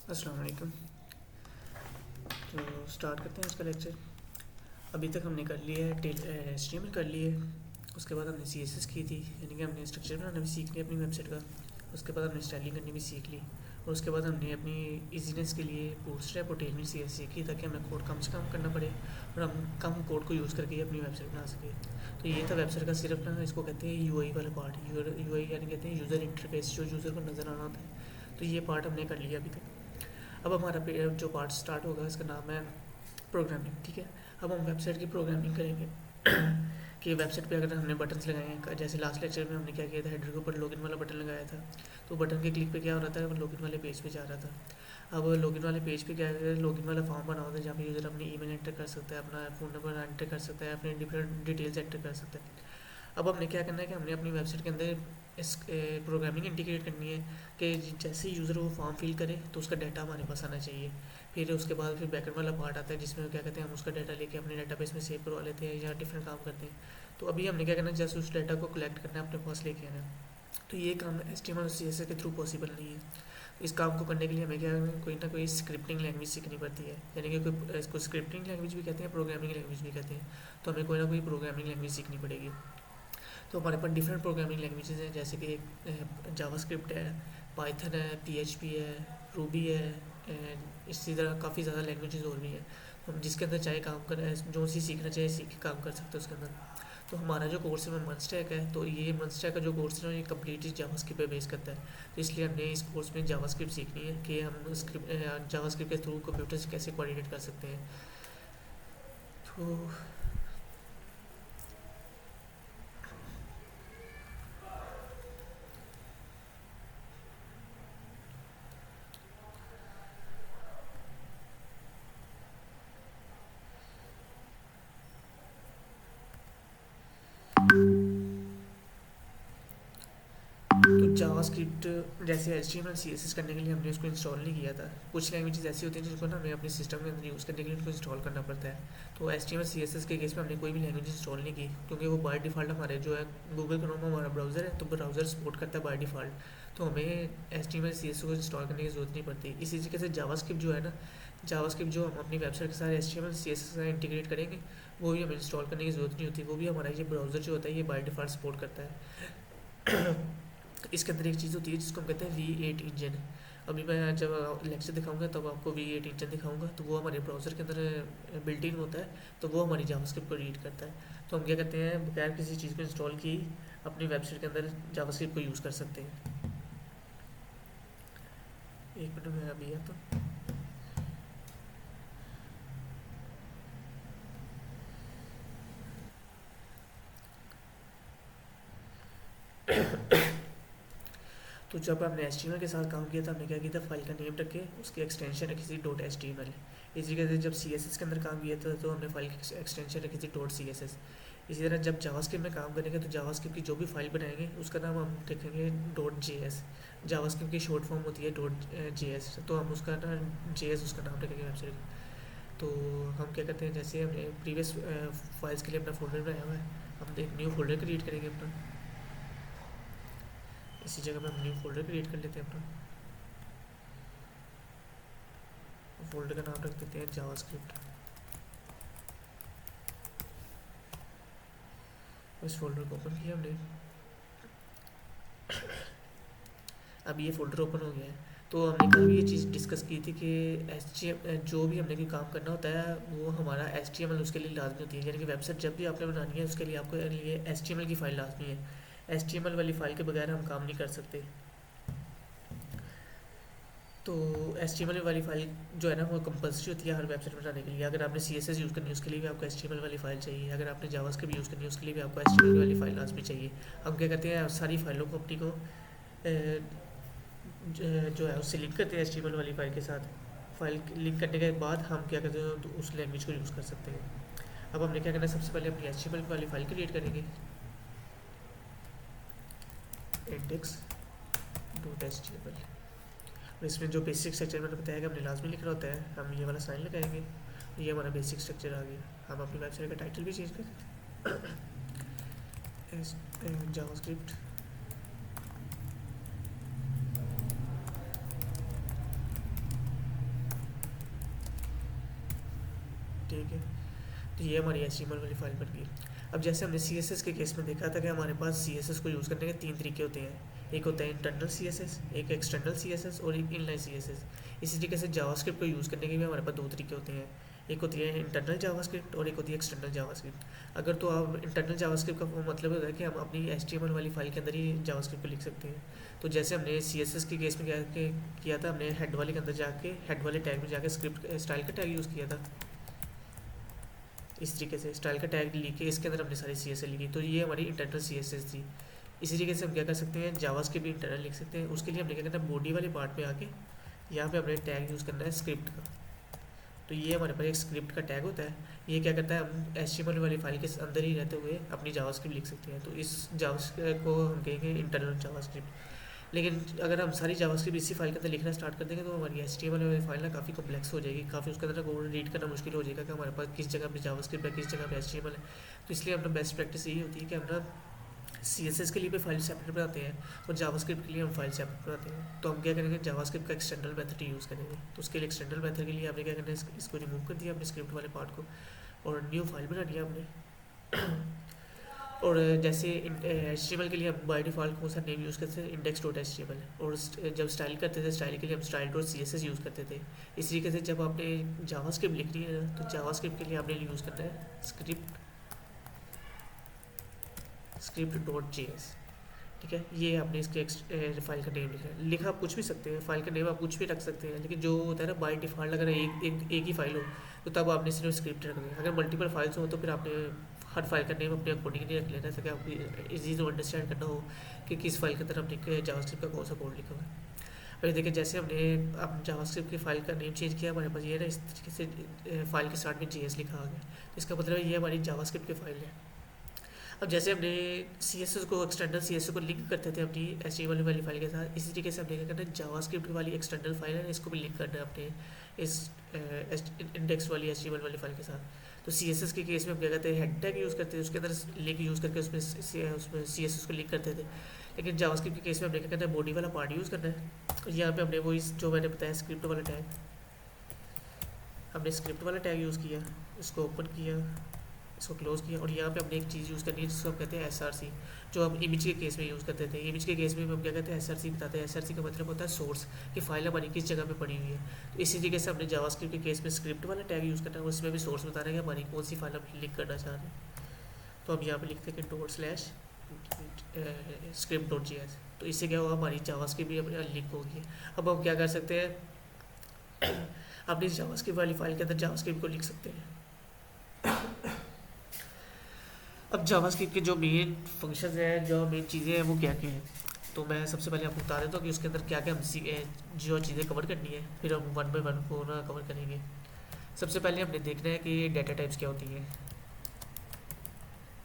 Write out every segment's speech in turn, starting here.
अस्सलाम वालेकुम। तो स्टार्ट करते हैं इसका लेक्चर। अभी तक हमने कर लिया है HTML कर लिए है। उसके बाद हमने CSS की थी, यानी कि हमने स्ट्रक्चर बनाना भी सीख लिया अपनी वेबसाइट का। उसके बाद हमने स्टाइलिंग करनी भी सीख ली, और उसके बाद हमने अपनी इजीनेस के लिए बूटस्ट्रैप और टेलनेट CSS सीखी, ताकि हमें कोड कम से कम करना पड़े और हम कम कोड को यूज़ करके ही अपनी वेबसाइट बना सके। तो ये था वेबसाइट का सिर्फ ना, इसको कहते हैं UI वाला पार्ट। UI यानी कहते हैं यूज़र इंटरफेस, जो यूज़र को नज़र आना होता है। तो ये पार्ट हमने कर लिया अभी तक। अब हमारा जो पार्ट स्टार्ट होगा, इसका नाम है प्रोग्रामिंग। ठीक है, अब हम वेबसाइट की प्रोग्रामिंग करेंगे कि वेबसाइट पे अगर हमने बटन्स लगाए हैं, जैसे लास्ट लेक्चर में हमने क्या किया था, हेडर के ऊपर लॉगिन वाला बटन लगाया था। तो बटन के क्लिक पे क्या हो रहा था, वो लॉगिन वाले पेज पे जा रहा था। अब लॉगिन वाले पेज पे क्या है, लॉगिन वाला फॉर्म बना होता है, जहाँ पे यूज़र अपनी ईमेल एंटर कर सकता है, अपना फ़ोन नंबर एंटर कर सकता है, अपने डिफरेंट डिटेल्स एंटर कर सकता है। अब हमने क्या करना है कि हमने अपनी वेबसाइट के अंदर इस प्रोग्रामिंग इंटीग्रेट करनी है कि जैसे यूज़र वो फॉर्म फिल करे तो उसका डाटा हमारे पास आना चाहिए। फिर उसके बाद फिर बैकएंड वाला पार्ट आता है, जिसमें क्या कहते हैं, हम उसका डाटा लेके अपने डाटाबेस में सेव करवा लेते हैं या डिफरेंट काम करते हैं। तो अभी हमने क्या करना है, जैसे उस डाटा को कलेक्ट करना है, अपने पास लेके आना है। तो ये काम HTML और CSS के थ्रू पॉसिबल नहीं है। इस काम को करने के लिए हमें क्या करना है, कोई ना कोई स्क्रिप्टिंग लैंग्वेज सीखनी पड़ती है, यानी कि कोई इसको स्क्रिप्टिंग लैंग्वेज भी कहते हैं, प्रोग्रामिंग लैंग्वेज भी कहते हैं। तो हमें कोई ना कोई प्रोग्रामिंग लैंग्वेज सीखनी पड़ेगी। तो हमारे पास डिफरेंट प्रोग्रामिंग लैंग्वेजेस हैं, जैसे कि जावास्क्रिप्ट है, पाइथन है, PHP है, रूबी है, इसी तरह काफ़ी ज़्यादा लैंग्वेजेस और भी हैं। हम जिसके अंदर चाहे काम करें, जो सी सीखना चाहे सीख के काम कर सकते हैं उसके अंदर। तो हमारा जो कोर्स है वो मंस्टैक है, तो ये मंस्टैक का जो कोर्स है ये कम्प्लीटली जावास्क्रिप्ट पे बेस करता है। तो इसलिए हमने इस कोर्स में जावास्क्रिप्ट सीखनी है कि हम जावास्क्रिप्ट के थ्रू कंप्यूटर से कैसे कोऑर्डिनेट कर सकते हैं। तो जावास्क्रिप्ट जैसे HTML CSS करने के लिए हमने उसको इंस्टॉल नहीं किया था। कुछ लैंग्वेजेस ऐसी होती हैं जिनको ना हमें अपने सिस्टम के अंदर यूज़ करने के लिए उनको इंस्टॉल करना पड़ता है। तो HTML CSS के केस में हमने कोई भी लैंग्वेज इंस्टॉल नहीं की, क्योंकि वो बाय डिफ़ॉल्ट हमारे जो है गूगल क्रोम हमारा ब्राउज़र है, तो ब्राउज़र सपोर्ट करता है बाय डिफ़ॉल्ट। तो हमें HTML CSS को इंस्टॉल करने की ज़रूरत नहीं पड़ती। इसी तरीके से जावास्क्रिप्ट जो है ना, जावास्क्रिप्ट जो हम अपनी वेबसाइट के साथ HTML CSS से इंटीग्रेट करेंगे, वो भी हमें इंस्टॉल करने की ज़रूरत नहीं होती। वो भी हमारा ये ब्राउज़र जो होता है ये बाय डिफ़ॉल्ट सपोर्ट करता है। इसके अंदर एक चीज़ होती है जिसको हम कहते हैं V8 इंजन। अभी मैं जब लेक्चर दिखाऊंगा तब आपको V8 इंजन दिखाऊंगा, तो वो हमारे ब्राउज़र के अंदर बिल्ट इन होता है। तो वो हमारी जावास्क्रिप्ट को रीड करता है। तो हम क्या करते हैं, बगैर किसी चीज़ को इंस्टॉल की अपनी वेबसाइट के अंदर जावास्क्रिप्ट को यूज़ कर सकते हैं। एक मिनट में अभी आता हूँ। तो जब हमने HTML के साथ काम किया था, हमने क्या किया था, फाइल का नेम रख के उसकी एक्सटेंशन रखी थी .html। इसी तरह जब CSS के अंदर काम किया था तो हमने फाइल की एक्सटेंशन रखी थी .css। इसी तरह जब जावास्क्रिप्ट में काम करेंगे तो जावास्क्रिप्ट की जो भी फाइल बनाएंगे उसका नाम हम रखेंगे .js। जावास्क्रिप्ट की शॉर्ट फॉर्म होती है .js, तो हम उसका ना JS उसका नाम रखेंगे वेबसाइट का। तो हम क्या करते हैं, जैसे हमने प्रीवियस फाइल्स के लिए अपना फोल्डर बनाया हुआ है, हम एक न्यू फोल्डर क्रिएट करेंगे अपना। इसी जगह पे हम न्यू फोल्डर क्रिएट कर लेते हैं अपना। फोल्डर का नाम रख देते हैं जावास्क्रिप्ट। इस फोल्डर को ओपन किया हमने। अब ये फोल्डर ओपन हो गया है। तो हमने कल भी ये चीज़ डिस्कस की थी कि जो भी हमने कोई काम करना होता है वो हमारा HTML उसके लिए लाजमी होती है, यानी कि वेबसाइट जब भी आपने बनानी है उसके लिए आपको लिए HTML की फ़ाइल लाजमी है। HTML वाली फ़ाइल के बगैर हम काम नहीं कर सकते। तो HTML वाली फ़ाइल जो है ना वो कंपल्सरी होती है हर वेबसाइट बनाने के लिए। अगर आपने CSS यूज़ करनी है उसके लिए भी आपको HTML वाली फ़ाइल चाहिए, अगर आपने जावास्क्रिप्ट यूज़ करनी है उसके लिए भी आपको HTML वाली फ़ाइल लाजमी चाहिए। हम क्या करते हैं, सारी फाइलों को अपनी को जो है उससे लिंक करते हैं HTML वाली फ़ाइल के साथ। फाइल लिंक करने के बाद हम क्या करते हैं, तो उस लैंग्वेज को यूज़ कर सकते हैं। अब हमने क्या करना है, सबसे पहले अपनी HTML वाली फ़ाइल क्रिएट करेंगे, index.html। और इसमें जो बेसिक स्ट्रक्चर मैंने बताया कि हमने लाजमी लिखना होता है, हम ये वाला साइन लगाएंगे। ये हमारा बेसिक स्ट्रक्चर आ गया। हम अपनी वेबसाइट का टाइटल भी चेंज कर सकते हैं, जावास्क्रिप्ट ठीक है, तो ये हमारी HTML वाली फाइल बन गई। अब जैसे हमने CSS के केस में देखा था कि हमारे पास CSS को यूज़ करने के 3 तरीके होते हैं, एक होता है इंटरनल CSS, एक एक्सटर्नल CSS और एक इनलाइन CSS। इसी तरीके से जावास्क्रिप्ट को यूज़ करने के भी हमारे पास 2 तरीके होते हैं, एक होती है इंटरनल जावास्क्रिप्ट और एक होती है एक्सटर्नल जावास्क्रिप्ट। अगर तो आप इंटरनल जावास्क्रिप्ट का मतलब होता है कि हम अपनी HTML वाली फाइल के अंदर ही जावास्क्रिप्ट को लिख सकते हैं। तो जैसे हमने CSS के केस में किया था, हमने हेड वाले के अंदर जाके हेड वाले टैग में जाके स्क्रिप्ट स्टाइल का टैग यूज़ किया था। इस तरीके से स्टाइल का टैग लिख के इसके अंदर हमने सारी CSS लिखी, तो ये हमारी इंटरनल CSS थी। इसी तरीके से हम क्या कर सकते हैं, जावास्क्रिप्ट भी इंटरनल लिख सकते हैं। उसके लिए हमने क्या करना है, बॉडी वाले पार्ट में आके यहाँ पे हमने टैग यूज़ करना है स्क्रिप्ट का। तो ये हमारे पास एक स्क्रिप्ट का टैग होता है, ये क्या करता है, हम HTML वाली फाइल के अंदर ही रहते हुए अपनी जावास्क्रिप्ट लिख सकते हैं। तो इस जावास्क्रिप्ट को हम कहेंगे इंटरनल जावास्क्रिप्ट। लेकिन अगर हम सारी जावास्क्रिप्ट इसी फाइल के अंदर लिखना स्टार्ट कर देंगे तो हमारी HTML वाली फाइल ना काफ़ी कॉम्प्लेक्स हो जाएगी, काफ़ी उसके अंदर कोड रीड करना मुश्किल हो जाएगा कि हमारे पास किस जगह पे जावास्क्रिप्ट है, किस जगह पे HTML है। तो इसलिए अपना बेस्ट प्रैक्टिस यही होती है कि हम ना CSS के लिए भी फाइल सेपरेट बनाते हैं और जावास्क्रिप्ट के लिए हम फाइल सेपरेट बनाते हैं। तो हम क्या करेंगे, जावास्क्रिप्ट का एक्सटर्नल मेथड यूज़ करेंगे। तो उसके लिए एक्सटर्नल मेथड के लिए आपने क्या करना है, इसको रिमूव कर दिया अपने स्क्रिप्ट वाले पार्ट को और न्यू फाइल बना दिया हमने। और जैसे HTML के लिए हम बाय डिफ़ॉल्ट कौन सा नेम यूज़ करते थे, index.html। और जब स्टाइल करते थे, स्टाइल के लिए हम style.css यूज़ करते थे। इस तरीके से जब आपने जावास्क्रिप्ट लिखनी है तो जावास्क्रिप्ट के लिए आपने यूज़ करना है script.js। ठीक है, ये आपने इसके फाइल का नेम लिखा आप कुछ भी सकते हैं, फाइल का नेम आप कुछ भी रख सकते हैं, लेकिन जो होता है ना बाय डिफ़ॉल्ट अगर एक ही फाइल हो तो तब आपने सिर्फ स्क्रिप्ट रखना है। अगर मल्टीपल फाइल्स हो तो फिर आपने हर फाइल का नेम अपने अकॉर्डिंगली रख लेना है ताकि आपको इजी टू अंडरस्टैंड करना हो कि किस फाइल के अंदर हमने जावास्क्रिप्ट का कौन सा कोड लिखा हुआ है। और देखिए जैसे हमने अब जावास्क्रिप्ट की फाइल का नेम चेंज किया, हमारे पास ये ना इस तरीके से फाइल के स्टार्ट में JS लिखा आ गया, तो इसका मतलब है ये हमारी जावास्क्रिप्ट की फाइल है। अब जैसे हमने CSS को एक्सटर्नल CSS को लिंक करते थे अपनी HTML वाली फाइल के साथ, इसी तरीके से हमने क्या करना है, जावास्क्रिप्ट वाली एक्सटर्नल फाइल है इसको भी लिंक करना है अपने इस इंडेक्स वाली HTML वाली फाइल के साथ। तो CSS के केस में हम क्या करते हैं, हेड टैग यूज़ करते थे, उसके अंदर लिंक यूज़ करके उसमें CSS को लिंक करते थे। लेकिन जावास्क्रिप्ट के केस में हमने क्या करना है, बॉडी वाला पार्ट यूज़ करना है। और यहाँ पे हमने वो जो मैंने बताया स्क्रिप्ट वाला टैग, हमने स्क्रिप्ट वाला टैग यूज़ किया, इसको ओपन किया, इसको क्लोज किया। और यहाँ पे हमने एक चीज़ यूज़ करनी है जिसको हम कहते हैं SRC, जो हम इमेज के केस में यूज़ करते थे। इमेज के केस में हम क्या कहते हैं, SRC बताते हैं। SRC का मतलब होता है सोर्स, कि फाइल हमारी किस जगह पे पड़ी हुई है। तो इसी तरीके से हमने जावास्क्रिप्ट के केस में स्क्रिप्ट वाला टैग यूज़ करना है, उसमें भी सोर्स बताना है कि हमारी कौन सी फाइल हम लिंक करना चाह रहे हैं। तो हम यहाँ पर लिखते हैं ./script.js। तो इससे क्या होगा, हमारी जावास्क्रिप्ट भी लिंक होगी। अब हम क्या कर सकते हैं, अपनी जावास्क्रिप्ट वाली फाइल के अंदर जावास्क्रिप्ट को लिख सकते हैं। अब जावास्क्रिप्ट के जो मेन फंक्शंस हैं, जो मेन चीज़ें हैं, वो क्या क्या हैं, तो मैं सबसे पहले आपको बता देता हूँ कि उसके अंदर क्या क्या हम जो चीज़ें कवर करनी है, फिर हम वन बाय वन को ना कवर करेंगे। सबसे पहले हमने देखना है कि डाटा टाइप्स क्या होती है।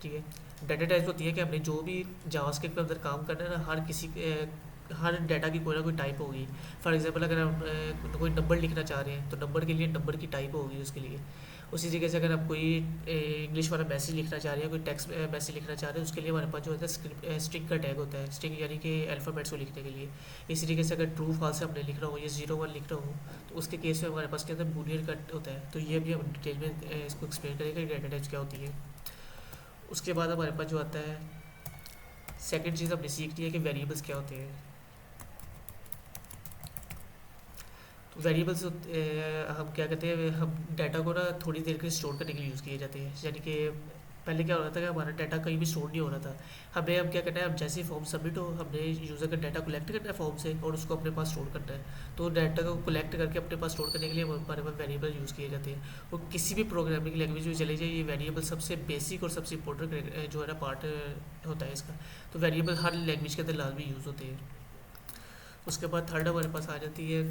ठीक है, डाटा टाइप्स होती है कि हमने जो भी जावास्क्रिप्ट के अंदर काम करना है ना, हर डाटा की कोई ना कोई टाइप होगी। फॉर एग्जांपल अगर हम कोई नंबर लिखना चाह रहे हैं तो नंबर के लिए नंबर की टाइप होगी उसके लिए। उसी तरीके से अगर हम कोई इंग्लिश वाला मैसेज लिखना चाह रहे हैं, कोई टेक्स्ट मैसेज लिखना चाह रहे हैं, उसके लिए हमारे पास जो होता है स्ट्रिंग का टैग होता है, स्ट्रिंग यानी कि अल्फ़ाबेट्स को लिखने के लिए। इसी तरीके से अगर ट्रू फॉल्स हमने लिखना हो या 0 1 लिखना हो तो उसके केस में हमारे पास के अंदर बूलियन कट होता है। तो ये भी हम डिटेल में इसको एक्सप्लेन करेंगे कि डाटा टाइप्स क्या होती है। उसके बाद हमारे पास जो आता है, सेकेंड चीज़ हमने सीख ली है कि वेरिएबल्स क्या होते हैं। वेरिएबल्स हम क्या कहते हैं, हम डाटा को ना थोड़ी देर के लिए स्टोर करने के लिए यूज़ किए जाते हैं। यानी कि पहले क्या हो रहा था कि हमारा डाटा कहीं भी स्टोर नहीं हो रहा था। हमें अब क्या करना है, अब जैसे फॉर्म सबमिट हो, हमने यूज़र का डाटा कलेक्ट करना है फॉर्म से और उसको अपने पास स्टोर करना है। तो डाटा को कलेक्ट करके अपने पास स्टोर करने के लिए हमारे पास वेरिएबल यूज़ किए जाते हैं। और किसी भी प्रोग्रामिंग लैंग्वेज में चले जाइए, ये वेरिएबल सबसे बेसिक और सबसे इंपॉर्टेंट जो है ना पार्ट होता है इसका। तो वेरिएबल हर लैंग्वेज के अंदर लाजमी यूज़ होते हैं। उसके बाद थर्ड हमारे पास आ जाती है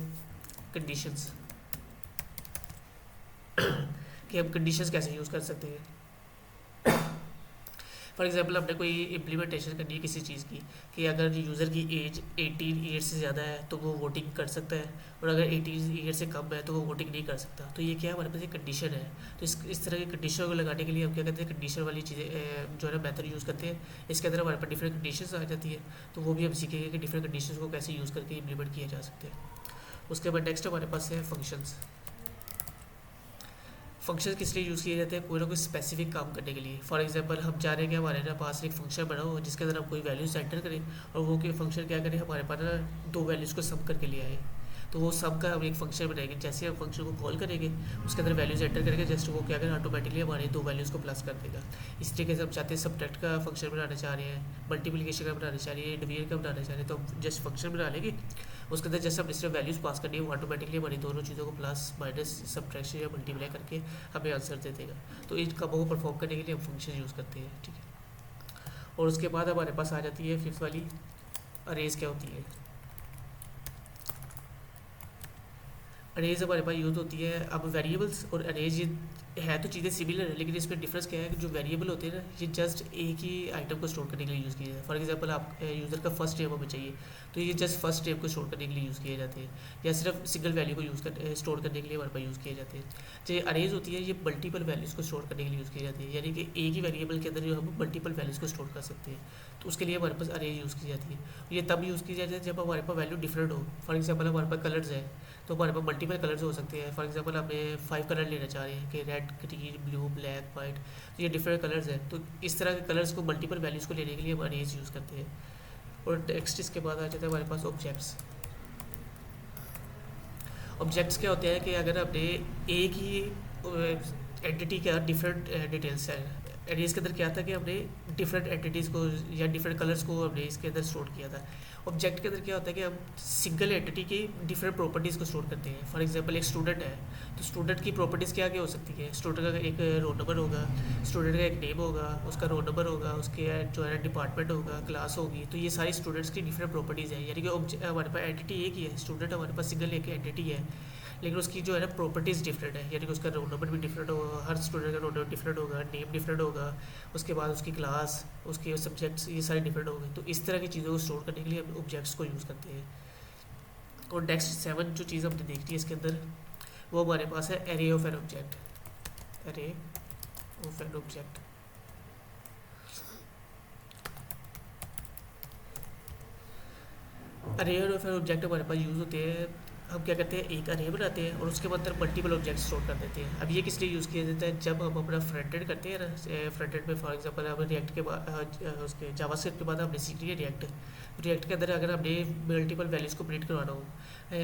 कंडीशंस, कि हम कंडीशंस कैसे यूज़ कर सकते हैं। फॉर एग्जांपल हमने कोई इम्प्लीमेंटेशन करनी है किसी चीज़ की, कि अगर यूज़र की एज 18 ईयर से ज़्यादा है तो वो वोटिंग कर सकता है, और अगर 18 ईयर से कम है तो वो वोटिंग नहीं कर सकता। तो ये क्या है, हमारे पास एक कंडीशन है। तो इस तरह की कंडीशन को लगाने के लिए हम क्या करते हैं, कंडीशन वाली चीज़ें जो है ना मेथड यूज़ करते हैं। इसके अंदर हमारे पास डिफरेंट कंडीशंस आ जाती है, तो वो भी हम सीखेंगे कि डिफरेंट कंडीशंस को कैसे यूज़ करके इम्प्लीमेंट किया जा सकते हैं। उसके बाद नेक्स्ट हमारे पास है फंक्शंस। फंक्शन किस लिए यूज़ किए जाते हैं? कोई ना कोई स्पेसिफिक काम करने के लिए। फॉर एग्जांपल हम जा रहे हैं कि हमारे ना पास एक फंक्शन बना हो जिसके अंदर हम कोई वैल्यूज एंटर करें और वो के फंक्शन क्या करें, हमारे पास ना दो वैल्यूज़ को सम करके ले आए। तो वो सम का हम एक फंक्शन बनाएंगे, जैसे हम फंक्शन को कॉल करेंगे उसके अंदर वैल्यूज एंटर करेंगे, जस्ट वो क्या करें ऑटोमेटिकली हमारे दो वैल्यूज़ को प्लस कर देगा। इस तरीके से हम चाहते हैं सब्ट्रैक्ट का फंक्शन बनाना चाह रहे हैं, मल्टीप्लिकेशन का बनाना चाह रहे हैं, डिवीजन का बनाना चाह रहे हैं, तो हम जस्ट फंक्शन बना लेंगे। उसके अंदर जैसे हम सिर्फ वैल्यूज़ पास करनी है वो ऑटोमेटिकली हमारी दोनों चीज़ों को प्लस माइनस सब्ट्रैक्शन या मल्टीप्लाई करके हमें आंसर दे देगा। तो इन कामों को परफॉर्म करने के लिए हम फंक्शन यूज़ करते हैं, ठीक है। और उसके बाद हमारे पास आ जाती है फिफ्थ वाली, अरेज क्या होती है। अरेज हमारे पास यूज़ होती है। अब वेरिएबल्स और अरेज है तो चीज़ें सिमिलर है, लेकिन इसमें डिफरेंस क्या है कि जो वेरिएबल होते हैं ना ये जस्ट एक ही आइटम को स्टोर करने के लिए यूज़ किया जाता है। फॉर एग्जांपल आप यूज़र का फर्स्ट नेम हमें चाहिए तो ये जस्ट फर्स्ट नेम को स्टोर करने के लिए यूज़ किए जाते हैं, या सिर्फ सिंगल वैल्यू को स्टोर करने के लिए हमारे पास यूज़ किए जाते हैं। जो अरेज होती है ये मल्टीपल वैल्यूज़ को स्टोर करने के लिए यूज़ की जाती है, यानी कि एक ही वेरिएबल के अंदर जो हम मल्टीपल वैल्यूज़ को स्टोर कर सकते हैं, तो उसके लिए हमारे पास अरेज यूज़ की जाती है। ये तब यूज़ की जाती है जब हमारे पास वैल्यू डिफरेंट हो। फॉर एग्जाम्पल हमारे पास कलर्स है तो हमारे पास मल्टीपल कलर्स हो सकते हैं। फॉर एग्जांपल हमें 5 कलर लेना चाह रहे हैं कि red, green, blue, black, white, तो ये डिफरेंट कलर्स हैं। तो इस तरह के कलर्स को मल्टीपल वैल्यूज़ को लेने के लिए हम अरेज यूज़ करते हैं। और नेक्स्ट इसके बाद आ जाता है हमारे पास ऑब्जेक्ट्स। ऑब्जेक्ट्स क्या होते हैं कि अगर हमने एक ही एंटिटी का डिफरेंट डिटेल्स है, अरेज के अंदर क्या था कि हमने डिफरेंट एंटिटीज़ को या डिफरेंट कलर्स को हमने इसके अंदर स्टोर किया था। ऑब्जेक्ट के अंदर क्या होता है कि हम सिंगल एंटिटी की डिफरेंट प्रॉपर्टीज़ को स्टोर करते हैं। फॉर एग्जांपल एक स्टूडेंट है तो स्टूडेंट की प्रॉपर्टीज़ क्या क्या हो सकती है। स्टूडेंट का एक रोल नंबर होगा, स्टूडेंट का एक नेम होगा, उसका रोल नंबर होगा, उसके जो है डिपार्टमेंट होगा, क्लास होगी। तो ये सारी स्टूडेंट्स की डिफरेंट प्रॉपर्टीज़ है, यानी कि हमारे पास एंटिटी एक ही है, स्टूडेंट हमारे पास सिंगल एक एंटिटी है, लेकिन उसकी जो है ना प्रॉपर्टीज़ डिफरेंट है, यानी कि उसका रोल नंबर भी डिफरेंट होगा, हर स्टूडेंट का रोल नंबर डिफरेंट होगा, नेम डिफरेंट होगा, उसके बाद उसकी क्लास, उसके सब्जेक्ट्स, ये सारे डिफरेंट होंगे। तो इस तरह की चीज़ों को स्टोर करने के लिए हम ऑब्जेक्ट्स को यूज़ करते हैं। और नेक्स्ट 7 जो चीज़ हमने देखी है इसके अंदर वो हमारे पास है array of an object. Array of an object अरे ऑफ एन ऑब्जेक्ट हमारे पास यूज़ होते हैं। हम क्या करते हैं, एक अरे बनाते हैं और उसके अंदर मल्टीपल ऑब्जेक्ट स्टोर कर देते हैं। अब ये किस लिए यूज़ किया जाता है, जब हम अपना फ्रंट एंड करते हैं ना, फ्रंट एंड में फॉर एग्जांपल हम रिएक्ट के बाद उसके जावास्क्रिप्ट के बाद हमने सीख लिया रिएक्ट के अंदर अगर हमने मल्टीपल वैल्यूज़ को प्रिंट करवाना हो,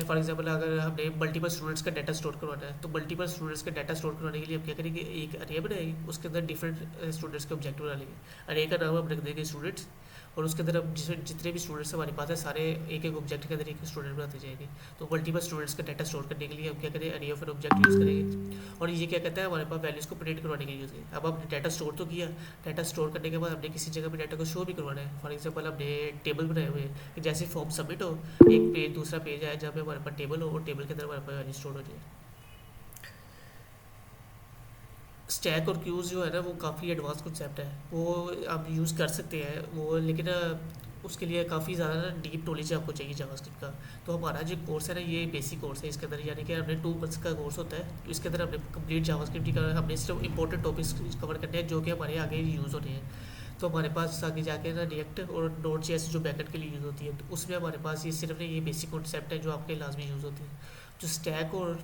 फॉर एग्जांपल अगर हमने मल्टीपल स्टूडेंट्स का डाटा स्टोर करवाना है, तो मल्टीपल स्टूडेंट्स का डाटा स्टोर करवाने के लिए हम क्या करेंगे, एक अरे बनाएंगे, उसके अंदर डिफरेंट स्टूडेंट्स के ऑब्जेक्ट बना लेंगे। अरे का नाम हम रख देंगे स्टूडेंट्स, और उसके अंदर अब जितने भी स्टूडेंट्स हमारे पास है सारे एक एक ऑब्जेक्ट के अंदर एक स्टूडेंट बनाते जाएंगे। तो मल्टीपल स्टूडेंट्स का डाटा स्टोर करने के लिए हम क्या करें, अरे ऑफ एन ऑब्जेक्ट यूज़ करेंगे। और ये क्या कहता है, हमारे पास वैल्यूज़ को प्रिंट करवाने के लिए यूज़ करें। अब हमने डाटा स्टोर तो किया, डाटा स्टोर करने के बाद हमने किसी जगह पर डाटा को शो भी करवाना है। फॉर एग्जाम्पल हमने टेबल बनाए हुए हैं कि जैसे फॉर्म सबमिट हो, एक पेज दूसरा पेज आए जहाँ पे हमारे पास टेबल हो और टेबल के अंदर हमारे पास वैल्यू स्टोर हो जाए। स्टैक और क्यूज़ जो है ना वो काफ़ी एडवांस कंसेप्ट है, वो आप यूज़ कर सकते हैं वो, लेकिन उसके लिए काफ़ी ज़्यादा ना डीप नॉलेज आपको चाहिए जावास्क्रिप्ट का। तो हमारा जो कोर्स है ना ये बेसिक कोर्स है, इसके अंदर यानी कि हमने 2 मंथ्स का कोर्स होता है। तो इसके अंदर हमने कंप्लीट जावास्क्रिप्ट का हमने सिर्फ इंपॉर्टेंट टॉपिक्स कवर करने हैं जो कि हमारे आगे यूज़ होने हैं। तो हमारे पास आगे जाके ना रिएक्ट और नोड.जेएस जो बैकएंड के लिए यूज़ होती है, तो उसमें हमारे पास ये सिर्फ ये बेसिक कॉन्सेप्ट है जो आपके लाजमी यूज़ होते हैं। जो स्टैक और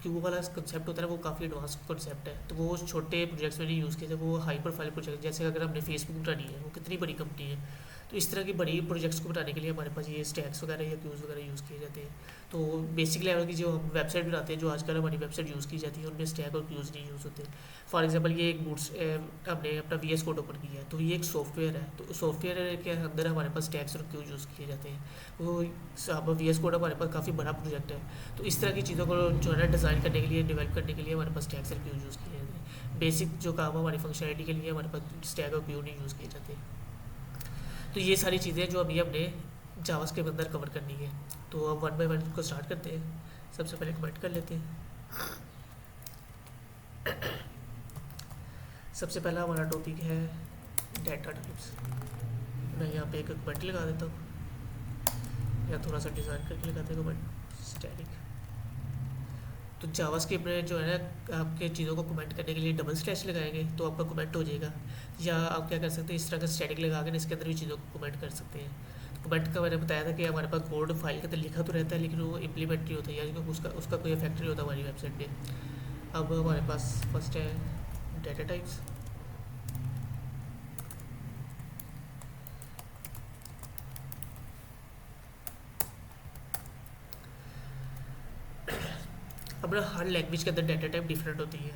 क्यू वाला कंसेप्ट होता है वो काफ़ी एडवांस कंसेप्ट है, तो वो छोटे प्रोजेक्ट्स में नहीं यूज़ किए थे, वो हाई प्रोफाइल प्रोजेक्ट, जैसे अगर हमने फेसबुक बनानी है, वो कितनी बड़ी कंपनी है, तो इस तरह की बड़ी प्रोजेक्ट्स को बनाने के लिए हमारे पास ये स्टैक्स वगैरह या क्यूज़ वगैरह यूज़ किए जाते हैं। तो बेसिक लेवल की जो हम वेबसाइट बनाते हैं, जो आजकल हमारी वेबसाइट यूज़ की जाती है, उनमें स्टैक और क्यूज़ नहीं यूज़ होते। फॉर एग्जांपल ये एक बूट्स हमने अपना VS कोड ओपन किया है, तो ये एक सॉफ्टवेयर है, तो सॉफ्टवेयर के अंदर हमारे पास स्टैक्स और क्यूज़ यूज़ किए जाते हैं। वो VS कोड हमारे पास काफ़ी बड़ा प्रोजेक्ट है, तो इस तरह की चीज़ों को जो है ना डिज़ाइन करने के लिए, डेवलप करने के लिए हमारे पास स्टैक्स और क्यूज़ यूज़ किए जाते हैं। बेसिक जो काम हमारी फंक्शनलिटी के लिए हमारे पास स्टैक और क्यू नहीं यूज़ किए जाते। तो ये सारी चीज़ें जो अभी हमने जावास्क्रिप्ट के अंदर कवर करनी है, तो अब 1 बाय 1 को स्टार्ट करते हैं। सबसे पहले कमेंट कर लेते हैं। सबसे पहला हमारा टॉपिक है डाटा टाइप्स। मैं यहाँ पे एक कमेंट लगा देता हूँ, या थोड़ा सा डिज़ाइन करके लगाते हैं कमेंट स्टैटिक। तो जावास्क्रिप्ट में जो है ना आपके चीज़ों को कमेंट करने के लिए डबल स्लैश लगाएंगे तो आपका कमेंट हो जाएगा, या आप क्या कर सकते हैं, इस तरह का स्टैटिक लगा के इसके अंदर भी चीज़ों को कमेंट कर सकते हैं। तो कमेंट का मैंने बताया था कि हमारे पास कोड फाइल के अंदर लिखा तो रहता है, लेकिन वो इम्प्लीमेंट नहीं होता, यानी कि उसका कोई इफेक्ट नहीं होता हमारी वेबसाइट पे। अब हमारे पास फर्स्ट है डाटा टाइप्स। अब ना हर लैंग्वेज के अंदर डाटा टाइप डिफरेंट होती है।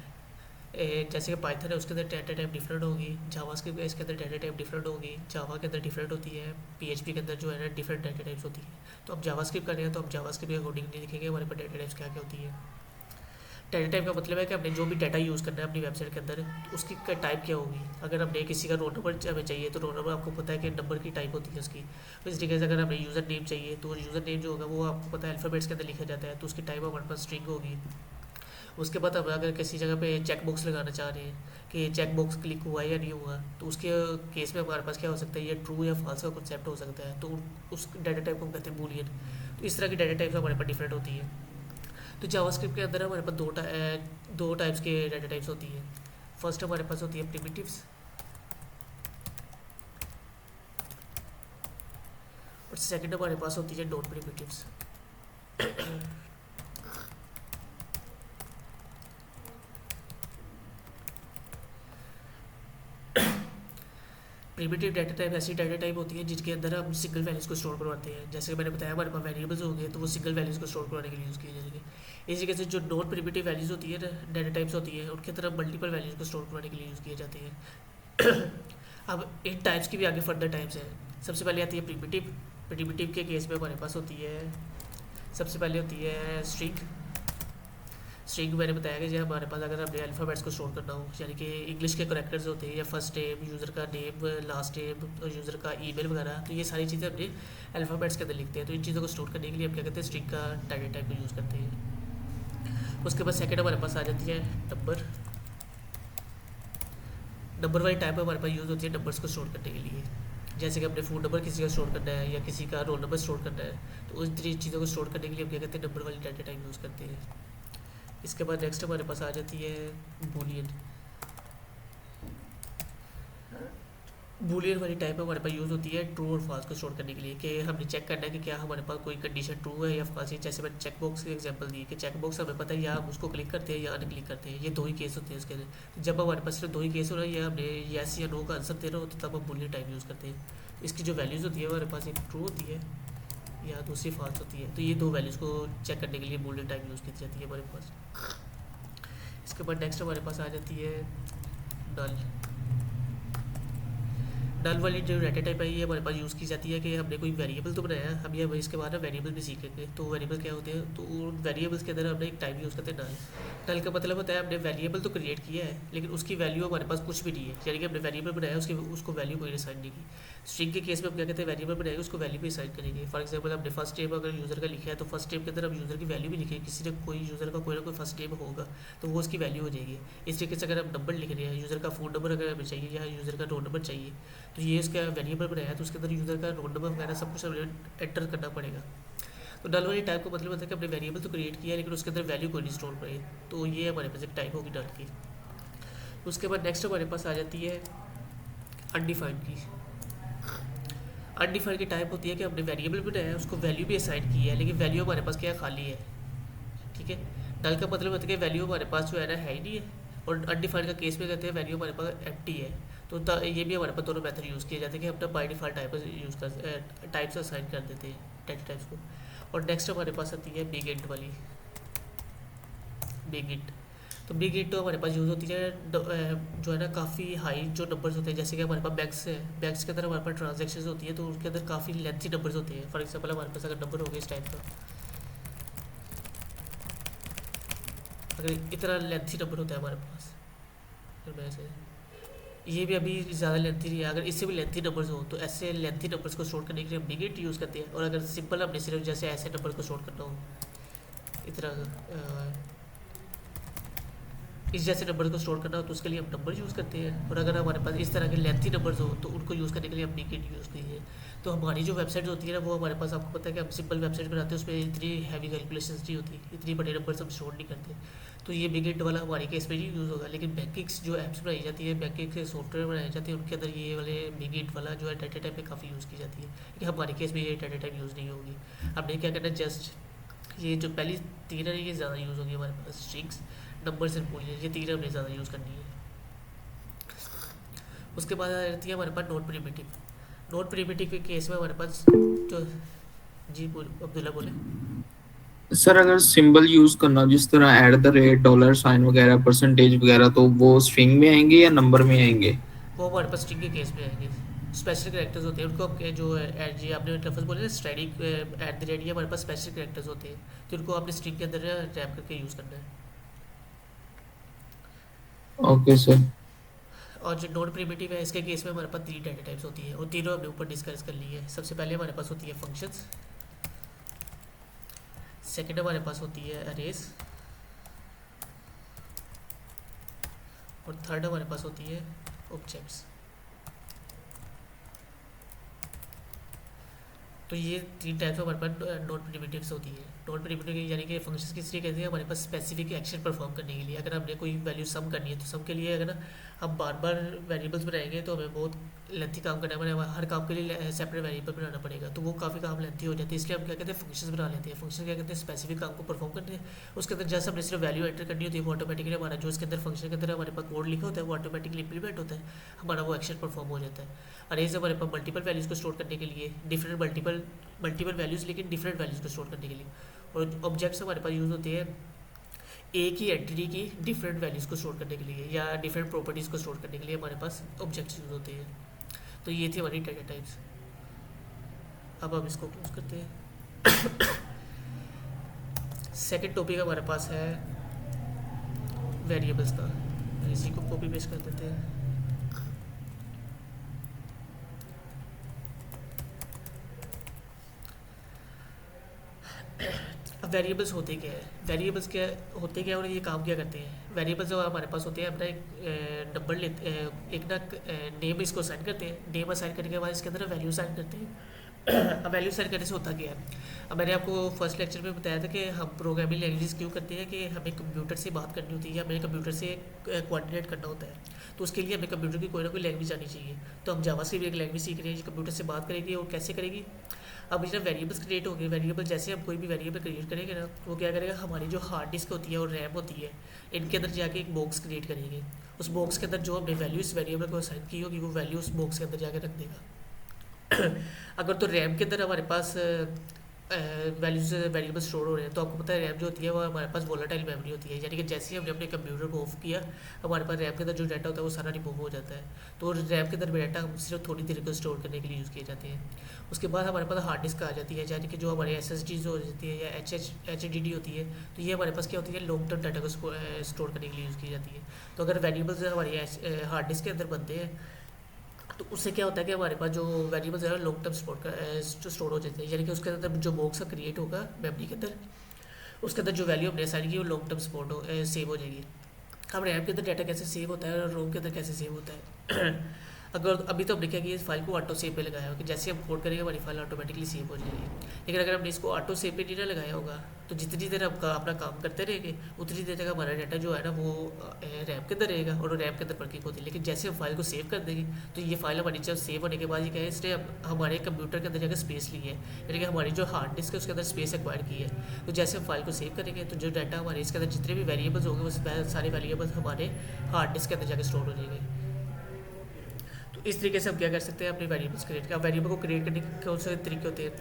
जैसे कि पाइथन है उसके अंदर डाटा टाइप डिफरेंट होगी, जावास्क्रिप्ट है इसके अंदर डाटा टाइप डिफरेंट होगी, जावा के अंदर डिफरेंट होती है, पीएचपी के अंदर जो है ना डिफरेंट डाटा टाइप्स होती है। तो अब जावास्क्रिप्ट कर रहे हैं तो अब जावास्क्रिप्ट के अकॉर्डिंग नहीं लिखेंगे हमारे पास डाटा टाइप्स क्या क्या होती है। डाटा टाइप का मतलब है कि हमने जो भी डाटा यूज़ करना है अपनी वेबसाइट के अंदर तो उसकी टाइप क्या होगी। अगर हमने किसी का रोल नंबर हमें चाहिए तो रोल नंबर आपको पता है कि नंबर की टाइप होती है उसकी। तो इस तरीके से अगर हमें यूज़र नेम चाहिए तो यूज़र नेम जो होगा वो आपको पता है अल्फ़ाबेट्स के अंदर लिखा जाता है, तो उसकी टाइप हमारे पास स्ट्रिंग होगी। उसके बाद हम अगर किसी जगह पे चेक बॉक्स लगाना चाह रहे हैं कि चेक बॉक्स क्लिक हुआ या नहीं हुआ, तो उसके केस में हमारे पास क्या हो सकता है, ये ट्रू या फॉल्स का कॉन्सेप्ट हो सकता है, तो उस डाटा टाइप को हम कहते हैं बूलियन। तो इस तरह की डाटा टाइप्स हमारे पास डिफरेंट होती है। तो जावास्क्रिप्ट के अंदर हमारे पास दो टाइप्स के डाटा टाइप्स होती है। फर्स्ट हमारे पास होती है प्रिमिटिव्स और सेकंड हमारे पास होती है non primitives. Primitive data type ऐसी डाटा टाइप होती है जिनके अंदर हम सिंगल वैल्यूज़ को स्टोर करवाते हैं। जैसे मैंने बताया हमारे पास वेरिएबल्स हो गए तो वो सिंगल वैल्यूज़ को स्टोर करवाने के लिए यूज़ किए जाएंगे। इसी तरीके से जो नॉन प्रिमिटिव वैल्यूज़ होती है ना, डाटा टाइप्स होती है, उनके अंदर मल्टीपल वैल्यूज़ को स्टोर करवाने के लिए यूज़ किए जाते हैं। अब इन टाइप्स की भी आगे फर्दर टाइप्स हैं। सबसे पहले आती है प्रिमिटिव। प्रिमिटिव के केस में हमारे पास होती है, सबसे पहले होती है स्ट्रिंग। स्ट्रिंग मैंने बताया कि जब हमारे पास अगर अपने अल्फ़ाबेट्स को स्टोर करना हो, यानी कि इंग्लिश के करेक्टर्स होते हैं या फर्स्ट नेम, यूज़र का नेम, लास्ट नेम और यूज़र का ईमेल वगैरह, तो ये सारी चीज़ें अपने अल्फ़ाबेट्स के अंदर लिखते हैं। तो इन चीज़ों को स्टोर करने के लिए हम क्या करते हैं, स्ट्रिंग का डाटा टाइप को यूज़ करते हैं। उसके बाद सेकंड हमारे पास आ जाती है नंबर। नंबर वाली टाइप हमारे पास यूज़ होती है नंबर्स को स्टोर करने के लिए। जैसे कि अपने फ़ोन नंबर किसी का स्टोर करना है या किसी का रोल नंबर स्टोर करना है, तो उन चीज़ों को स्टोर करने के लिए हम क्या करते हैं, नंबर वाली डाटा टाइप यूज़ करते हैं। इसके बाद नेक्स्ट हमारे पास आ जाती है बूलियन। बूलियन वाली टाइप हमारे पास यूज़ होती है ट्रू और फॉल्स को स्टोर करने के लिए, कि हमने चेक करना है कि क्या हमारे पास कोई कंडीशन ट्रू है या फॉल्स है। जैसे मैंने चेक बॉक्स की एग्जांपल दी कि चेक बॉक्स हमें पता है या हम उसको क्लिक करते हैं या अनक्लिक करते हैं, ये दो ही केस होते हैं उसके अंदर। जब हमारे पास सिर्फ दो ही केस हो रहा है या हमने येस या नो का आंसर देना हो, तो तब हम बूलियन टाइप यूज़ करते हैं। इसकी जो वैल्यूज़ होती है हमारे पास एक ट्रू होती है या दूसरी फॉल्स होती है। तो ये दो वैल्यूज़ को चेक करने के लिए बूलियन टाइप यूज़ की जाती है हमारे पास। इसके बाद नेक्स्ट हमारे पास आ जाती है नल। नल वाली जो डाटा टाइप है ये हमारे पास यूज़ की जाती है कि हमने कोई वेरिएबल तो बनाया, हम ये इसके बाद ना वेरिएबल भी सीखेंगे। तो वेरिएबल क्या होते हैं, तो वेरिएबल्स के अंदर हमने एक टाइप यूज़ करते हैं नल। नल का मतलब होता है हमने वेरिएबल तो क्रिएट किया है लेकिन उसकी वैल्यू हमारे पास कुछ भी नहीं है, यानी कि हमने वेरिएबल बनाया उसको वैल्यू कोई असाइन नहीं की। स्ट्रिंग के केस में हम क्या कहते हैं, वेरिएबल बनाएंगे उसको वैल्यू भी असाइन करेंगे। फॉर एग्जाम्पल हमने फर्स्ट नेम अगर यूज़र का लिखा है तो फर्स्ट नेम के अंदर हम यूज़र की वैल्यू भी लिखेंगे। किसी ने कोई यूज़र का कोई ना कोई फर्स्ट नेम होगा तो वो उसकी वैल्यू हो जाएगी। इस तरीके से अगर हम नंबर लिख रहे हैं, यूज़र का फ़ोन नंबर अगर हमें चाहिए या यूज़र का रोल नंबर चाहिए, तो ये इसका वेरिएबल बनाया तो उसके अंदर यूज़र का रोल नंबर वगैरह सब कुछ एंटर करना पड़ेगा। तो नल वाली टाइप का मतलब होता है कि हमने वेरिएबल तो क्रिएट किया है लेकिन उसके अंदर वैल्यू कोई नहीं स्टोर करे। तो ये हमारे पास एक टाइप होगी नल की। उसके बाद नेक्स्ट हमारे पास आ जाती है अनडिफाइंड की। अनडिफाइंड की टाइप होती है कि हमने वेरिएबल बनाया है, उसको वैल्यू भी असाइन की है लेकिन वैल्यू हमारे पास क्या खाली है। ठीक है, नल का मतलब होता है कि वैल्यू हमारे पास जो है ना है ही नहीं है। और अनडिफाइंड का केस में कहते हैं वैल्यू हमारे पास एम्प्टी है। तो ये भी हमारे पास दोनों मेथड यूज़ किए जाते हैं कि हम अपना बाय डिफ़ॉल्ट टाइप्स असाइन कर देते हैं डाटा टाइप्स को। और नेक्स्ट हमारे पास आती है बिग इंट वाली। बिग इंट, तो बिग इंट तो हमारे पास यूज़ होती है जो है ना काफ़ी हाई जो नंबर्स होते हैं। जैसे कि हमारे पास बैंक्स है, बैंक्स के अंदर हमारे पास ट्रांजेक्शन होती है तो उनके अंदर काफ़ी लेंथी नंबर्स होते हैं। फॉर एग्जाम्पल हमारे पास अगर नंबर हो गया इस टाइप का, अगर इतना लेंथी नंबर होता है हमारे पास, फिर ऐसे ये भी अभी ज़्यादा लेंथी नहीं है, अगर इससे भी लेंथी नंबर्स हो तो ऐसे लेंथी नंबर्स को स्टोर करने के लिए हम बिग इंट यूज़ करते हैं। और अगर सिंपल हमने सिर्फ जैसे ऐसे नंबर को स्टोर करना हो, इतना इस जैसे नंबर को स्टोर करना हो तो उसके लिए हम नंबर यूज़ करते हैं। और अगर हमारे पास इस तरह के लेंथी नंबर्स हो तो उनको यूज़ करने के लिए हम बिग इंट यूज़ करते हैं। तो हमारी जो वेबसाइट होती है ना वो हमारे पास आपको पता है कि हम सिंपल वेबसाइट बनाते हैं, उसमें इतनी हैवी कैलकुलेशन नहीं होती, इतनी बड़े नंबर्स हम स्टोर नहीं करते। तो ये बिग इंट वाला हमारे केस में नहीं यूज़ होगा। लेकिन बैंकिंग्स जो ऐप्स बनाई जाती है, बैंकिंग के सॉफ्टवेयर बनाए जाते हैं, उनके अंदर ये वाले बिग इंट वाला जो है डाटा टाइप में काफ़ी यूज़ की जाती है। लेकिन हमारे केस में ये डाटा टाइप यूज़ नहीं होगी। हमने क्या करना है, जस्ट ये जो पहली तीन है ये ज़्यादा यूज़ होगी हमारे पास, स्ट्रिंग्स, नंबर्स एंड बूलियन, ये तीन हमने ज़्यादा यूज़ करनी है। उसके बाद आ जाती है हमारे पास नॉट प्रिमिटिव। नॉट प्रिमिटिव के केस में हमारे पास जो, जी बोल अब्दुल्ला बोले। सर अगर सिंबल यूज करना जिस तरह at the rate, dollar sign वगैरह, परसेंटेज वगैरह, तो वो स्ट्रिंग में आएंगे या नंबर में आएंगे? वो हमारे पास स्ट्रिंग के केस में आएंगे। स्पेशल करेक्टर्स होते हैं उनको जो जी आपने लफ्ज़ बोले ना स्टैटिक एट द रेट, ये हमारे पास स्पेशल करेक्टर्स होते हैं, तो उनको आपने स्ट्रिंग के अंदर रैप करके यूज़ करना है। Okay sir. और जो नॉन प्रिमिटिव है इसके केस में हमारे पास तीन डाटा टाइप्स होती है, और तीनों हमने ऊपर डिस्कस कर ली है। सबसे पहले हमारे पास होती है फंक्शंस, सेकंड हमारे पास होती है अरेज, और थर्ड हमारे पास होती है ऑब्जेक्ट्स। तो ये तीन टाइप्स हमारे पास नॉन प्रिमिटिव्स होती है। नॉन प्रिमिटिव यानी कि फंक्शंस किस लिए कहते हैं, हमारे पास स्पेसिफिक एक्शन परफॉर्म करने के लिए। अगर हमने कोई वैल्यू सम करनी है तो सम के लिए अगर ना हम बार बार वेरिएबल्स बनाएंगे तो हमें बहुत लेंथी काम करना पड़ेगा, हर काम के लिए सेपरेट वेरिएबल बनाना पड़ेगा, तो वो काफ़ी काम लेंथी हो जाती है। इसलिए हम क्या कहते हैं फंक्शंस बना लेते हैं। फंक्शन क्या कहते हैं, स्पेसिफिक काम को परफॉर्म करते हैं। उसके अंदर जैसे हमने सिर्फ वैल्यू एंटर करनी होती है वो ऑटोमेटिकली हमारा जो इसके अंदर फंक्शन के अंदर हमारे पास कोड लिखा होता है वो ऑटोमेटिकली इंप्लीमेंट होता है, हमारा वो एक्शन परफॉर्म हो जाता है। अरेज हमारे पास मल्टीपल वैल्यूज़ को स्टोर करने के लिए, डिफरेंट मल्टीपल वैल्यूज़ लेकिन डिफरेंट वैल्यूज़ को स्टोर करने के लिए। और ऑब्जेक्ट्स हमारे पास यूज़ होते हैं एक ही एंटिटी की डिफरेंट वैल्यूज़ को स्टोर करने के लिए या डिफरेंट प्रॉपर्टीज़ को स्टोर करने के लिए हमारे पास ऑब्जेक्ट्स यूज़ होते हैं। तो ये थी हमारी डेटा टाइप्स। अब हम इसको क्लोज करते हैं। सेकंड टॉपिक हमारे पास है वेरिएबल्स का। इसी को कॉपी पेस्ट कर देते हैं। अब वेरिएबल्स होते क्या है, वेरिएबल्स क्या होते क्या और ये काम क्या करते हैं। वेरिएबल्स जो हमारे पास होते हैं अपना एक नंबर लेते एक ना नेम इसको असाइन करते हैं। नेम असाइन करने के बाद इसके अंदर वैल्यू असाइन करते हैं। अब वैल्यू असाइन करने से होता क्या है, अब मैंने आपको फर्स्ट लेक्चर में बताया था कि हम प्रोग्रामिंग लैंग्वेज क्यों करते हैं कि हमें कंप्यूटर से बात करनी होती है या हमें कंप्यूटर से कोऑर्डिनेट करना होता है। तो उसके लिए हमें कंप्यूटर की कोई ना कोई लैंग्वेज आनी चाहिए। तो हम जावा से भी एक लैंग्वेज सीख रहे हैं जो कंप्यूटर से बात करेगी। और कैसे करेगी, अब जब वेरिएबल्स क्रिएट हो गए, वेरिएबल जैसे हम कोई भी वेरिएबल क्रिएट करेंगे ना तो वो क्या करेगा, हमारी जो हार्ड डिस्क होती है और रैम होती है इनके अंदर जाके एक बॉक्स क्रिएट करेंगे। उस बॉक्स के अंदर जो हमने वैल्यू इस वेरिएबल को असाइन की होगी वो वैल्यू उस बॉक्स के अंदर जाके रख देगा। अगर तो रैम के अंदर हमारे पास वैल्यूज वेरिएबल स्टोर हो रहे हैं तो आपको पता है रैम जो होती है वो हमारे पास वोलेटाइल मेमोरी होती है, यानी कि जैसे ही हमने अपने कंप्यूटर को ऑफ किया हमारे पास रैम के अंदर जो डाटा होता है वो सारा रिमूव हो जाता है। तो रैम के अंदर डाटा हम सिर्फ थोड़ी देर को स्टोर करने के लिए यूज़ किए जाते हैं। उसके बाद हमारे पास हार्ड डिस्क आ जाती है, यानी कि जो हमारे SSD हो जाती है या HDD होती है। तो ये हमारे पास क्या होती है, लॉन्ग टर्म डाटा को स्टोर करने के लिए यूज़ की जाती है। तो अगर वेरिएबल्स हमारी हार्ड डिस्क के अंदर बनते हैं तो उससे क्या होता है कि हमारे पास जो वेरिएबल्स है लॉन्ग टर्म स्टोर हो जाते हैं, यानी कि उसके अंदर जो बॉक्स क्रिएट होगा मेमोरी के अंदर उसके अंदर जो वैल्यू हमने असाइन की वो लॉन्ग टर्म सेव हो जाएगी। अब रैम के अंदर डाटा कैसे सेव होता है और रोम के अंदर कैसे सेव होता है। अगर अभी तो हमने क्या किया, इस फाइल को ऑटो सेव पे लगाया होगा कि जैसे हम कोड करेंगे हमारी फाइल ऑटोमेटिकली सेव हो जाएगी। लेकिन अगर हमने इसको ऑटो सेव पे नहीं ना लगाया होगा तो जितनी देर हम अपना काम करते रहेंगे उतनी देर तक हमारा डाटा जो है ना वो रैम के अंदर रहेगा और रैम के अंदर वर्किंग होती है। लेकिन जैसे हम फाइल को सेव कर देंगे तो ये फाइल हमारी जब सेव होने के बाद ये क्या है, इसने हमारे कंप्यूटर के अंदर जाकर स्पेस ली है, यानी कि हमारी जो हार्ड डिस्क है उसके अंदर स्पेस एक्वायर की है। तो जैसे हम फाइल को सेव करेंगे तो जो डाटा हमारे इसके अंदर जितने भी वेरिएबल्स होंगे वो सारे वेरिएबल्स हमारे हार्ड डिस्क के अंदर जाकर स्टोर हो जाएंगे। तो इस तरीके से हम क्या कर सकते हैं अपने वेरिएबल्स क्रिएट कर। वेरिएबल को क्रिएट करने के कौन से तरीके होते हैं,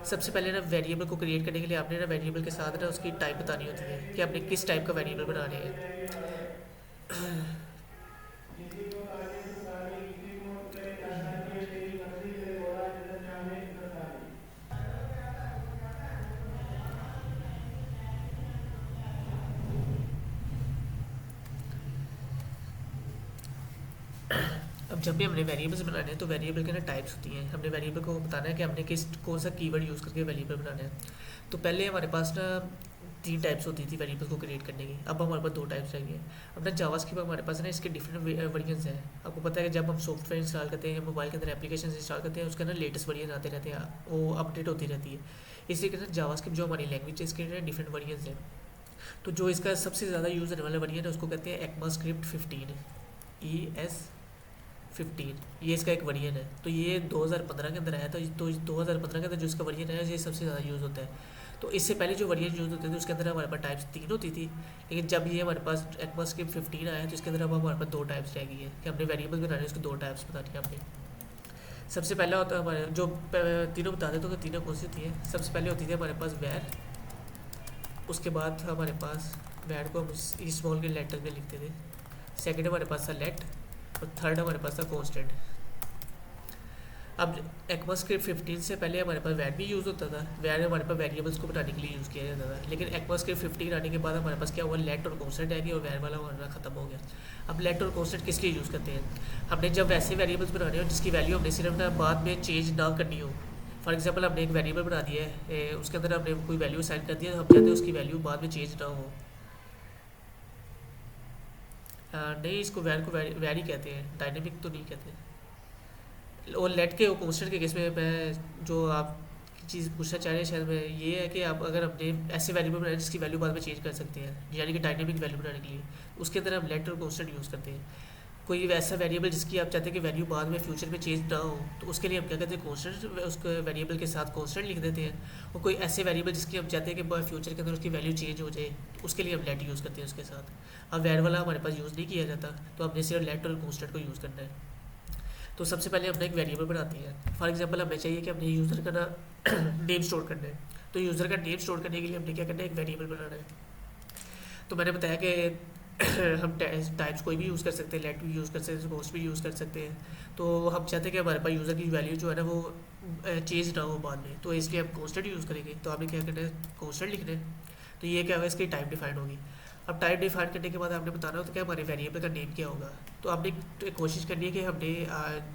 सबसे पहले ना वेरिएबल को क्रिएट करने के लिए आपने ना वेरिएबल के साथ ना उसकी टाइप बतानी होती है कि आपने किस टाइप का वेरिएबल बना रहे हैं। अब जब भी हमने वेरिएबल्स बनाने हैं तो वेरिएबल के ना टाइप्स होती हैं। हमने वेरिएबल को बताना है कि हमने किस कौन सा कीवर्ड यूज़ करके वेरिएबल बनाना है। तो पहले हमारे पास ना 3 टाइप्स होती थी वेरिएबल को क्रिएट करने की, अब हमारे पास 2 टाइप्स रह गए। अब ना जावास्क्रिप्ट हमारे पास ना इसके डिफरेंट वर्जन्स हैं। आपको पता है कि जब हम सॉफ्टवेयर इंस्टॉल करते हैं या मोबाइल के अंदर एप्लीकेशन इंस्टॉल करते हैं उसके अंदर लेटेस्ट वर्जन आते रहते हैं, वो अपडेट होती रहती है। इसी के साथ जावास्क्रिप्ट जो हमारी लैंग्वेज है इसके डिफरेंट वर्जन्स हैं। तो जो इसका सबसे ज़्यादा यूज़ होने वाला वर्जन है उसको कहते हैं ECMAScript 15, ES 15 ये इसका एक वर्जन है। तो ये 2015 के अंदर आया था। तो 2015 के अंदर जो इसका वर्जन है ये सबसे ज़्यादा यूज़ होता है। तो इससे पहले जो वर्जन यूज़ होते थे उसके अंदर हमारे पास टाइप्स 3 होती थी, लेकिन जब ये हमारे पास ECMAScript 15 आया तो इसके अंदर अब हमारे पास 2 टाइप्स रह गई है कि हमने वेरिएबल बनाने हैं, उसके 2 टाइप्स बतानी है हमने। सबसे पहला होता है हमारे जो तीनों बता देते तो तीनों कौन सी होती है। सबसे पहले होती थी हमारे पास वैर, उसके बाद हमारे पास वैर को हम स्मॉल के लेटर में लिखते थे। सेकंड हमारे पास था लेट, और थर्ड हमारे पास था कॉन्स्टेंट। अब ECMAScript 15 से पहले हमारे पास वैर भी यूज़ होता था। वैर हमारे पास वेरिएबल्स को बनाने के लिए यूज़ किया जाता था, लेकिन ECMAScript 15 आने के बाद हमारे पास क्या हुआ, लेट और कॉन्स्टेंट आएगी और वैर वाला हमारा खत्म हो गया। अब लेट और कॉन्स्टेंट किस लिए यूज़ करते हैं, हमने जब वैसे वेरिएबल्स बनाने हो जिसकी वैल्यू हमने सिर्फ ना बाद में चेंज ना करनी हो। फॉर एग्जाम्पल हमने एक वेरिएबल बना दिया है, उसके अंदर हमने कोई वैल्यू असाइन कर दिया, हम चाहते हैं उसकी वैल्यू बाद में चेंज ना हो। नहीं, इसको वैर को वैर ही कहते हैं, डायनेमिक तो नहीं कहते। और लेट के और कॉन्स्टेंट के केस में मैं जो आप चीज़ पूछना चाह रहे हैं शायद मैं ये है कि आप अगर हमने ऐसे वैल्यू बनाए जिसकी वैल्यू बाद में चेंज कर सकते हैं, यानी कि डायनेमिक वैल्यू बनाने के लिए, उसके अंदर हम लेट और कॉन्स्टेंट यूज़ करते हैं। कोई ऐसा वेरिएबल जिसकी आप चाहते हैं कि वैल्यू बाद में फ्यूचर में चेंज ना हो, तो उसके लिए हम क्या करते हैं, कॉन्स्टेंट उसके वेरिएबल के साथ कॉन्स्टेंट लिख देते हैं। और कोई ऐसे वेरिएबल जिसकी हम चाहते हैं कि फ्यूचर के अंदर उसकी वैल्यू चेंज हो जाए, तो उसके लिए हम लेट यूज़ करते हैं उसके साथ। अब वैर वाला हमारे पास यूज़ नहीं किया जाता, तो हमने सिर्फ लेट और कॉन्स्टेंट को यूज़ करना है। तो सबसे पहले हमने एक वेरिएबल बनाते हैं। फॉर एग्जांपल हमें चाहिए कि हमने यूज़र का ना नेम स्टोर करना है, तो यूज़र का नेम स्टोर करने के लिए हमने क्या करना है, एक वेरिएबल बनाना है। तो मैंने बताया कि हम टाइप्स कोई भी यूज़ कर सकते हैं, लेट भी यूज़ कर सकते हैं, कॉस्ट भी यूज़ कर सकते हैं। तो हम चाहते हैं कि हमारे पास यूज़र की वैल्यू जो है ना वो चेंज ना हो बाद में, तो इसलिए हम कॉन्स्टेंट यूज़ करेंगे। तो हमें क्या करना है, कॉन्स्टेंट लिखना है। तो ये क्या होगा, इसकी टाइप डिफाइंड होगी। अब टाइप डिफाइन करने के बाद आपने बताना होता है कि हमारे वेरिएबल का नेम क्या होगा। तो आपने कोशिश करनी है कि हमने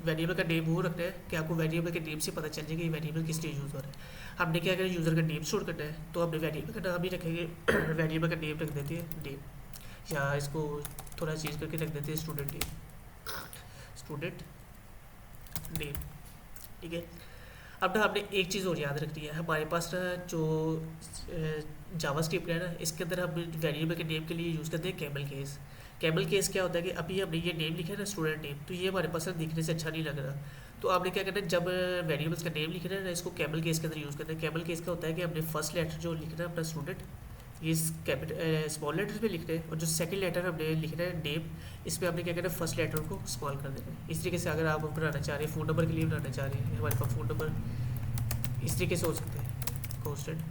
वेरिएबल का नेम वो रखना है कि आपको वेरिएबल के नेम से पता चल जाए कि ये वेरिएबल किस लिए यूज़ हो रहा है। हमने क्या करें, यूज़र का नेम स्टोर करना है, तो हमने वेरिएबल का नाम ही रखेंगे। वेरिएबल का नेम रख देते हैं नेम, या इसको थोड़ा चेंज करके रख देते हैं स्टूडेंट नेम, स्टूडेंट नेम, ठीक है। अब ना हमने एक चीज़ और याद रखनी है, हमारे पास ना जो जावास्क्रिप्ट है ना, इसके अंदर हम वेरिएबल के नेम के लिए यूज़ करते हैं कैमल केस। कैमल केस क्या होता है कि अभी हमने ये नेम लिखा है ना, स्टूडेंट नेम, तो ये हमारे पास दिखने से अच्छा नहीं लग रहा। तो आपने क्या करना है, जब वेरिएबल्स का नेम लिखना है ना, इसको कैमल केस के अंदर यूज़ करना है। कैमल केस का होता है कि हमने फर्स्ट लेटर जो लिखना है अपना स्टूडेंट, ये कैपिटल स्मॉल लेटर में लिखना है, और जो सेकंड लेटर हमने लिखना है नेम, इसमें आपने क्या करना है, फर्स्ट लेटर को स्मॉल कर देना है। इस तरीके से अगर आप बनाना चाह रहे हैं, फ़ोन नंबर के लिए बनाना चाह रहे हैं, हमारे पास फ़ोन नंबर इस तरीके से हो सकते हैं कॉन्स्टेंट,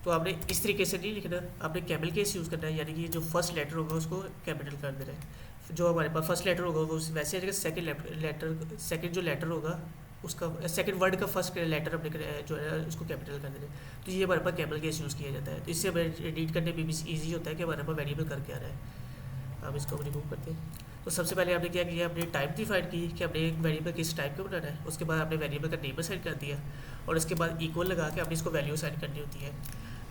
तो आपने इस तरीके से नहीं लिखना, आपने कैमल केस यूज़ करना है, यानी कि जो फर्स्ट लेटर होगा उसको कैपिटल कर देना है। जो हमारे पास फर्स्ट लेटर होगा वो वैसे जगह सेकंड जो लेटर होगा उसका सेकंड वर्ड का फर्स्ट लेटर अपने जो है उसको कैपिटल कर देना है। तो ये हमारे पास कैमल केस यूज़ किया जाता है। तो इससे हमें रीड करने में भी ईजी होता है कि हमारे पास वेरिएबल कर क्या रहा है। अब इसको हम रिमूव करते हैं। तो सबसे पहले हमने क्या किया, हमने टाइप डिफाइन की कि हमने एक वेरिएबल किस टाइप का बनाना है। उसके बाद हमने वेरिएबल का नेम असाइन कर दिया, और उसके बाद इक्वल लगा के हमने इसको वैल्यू असाइन करनी होती है।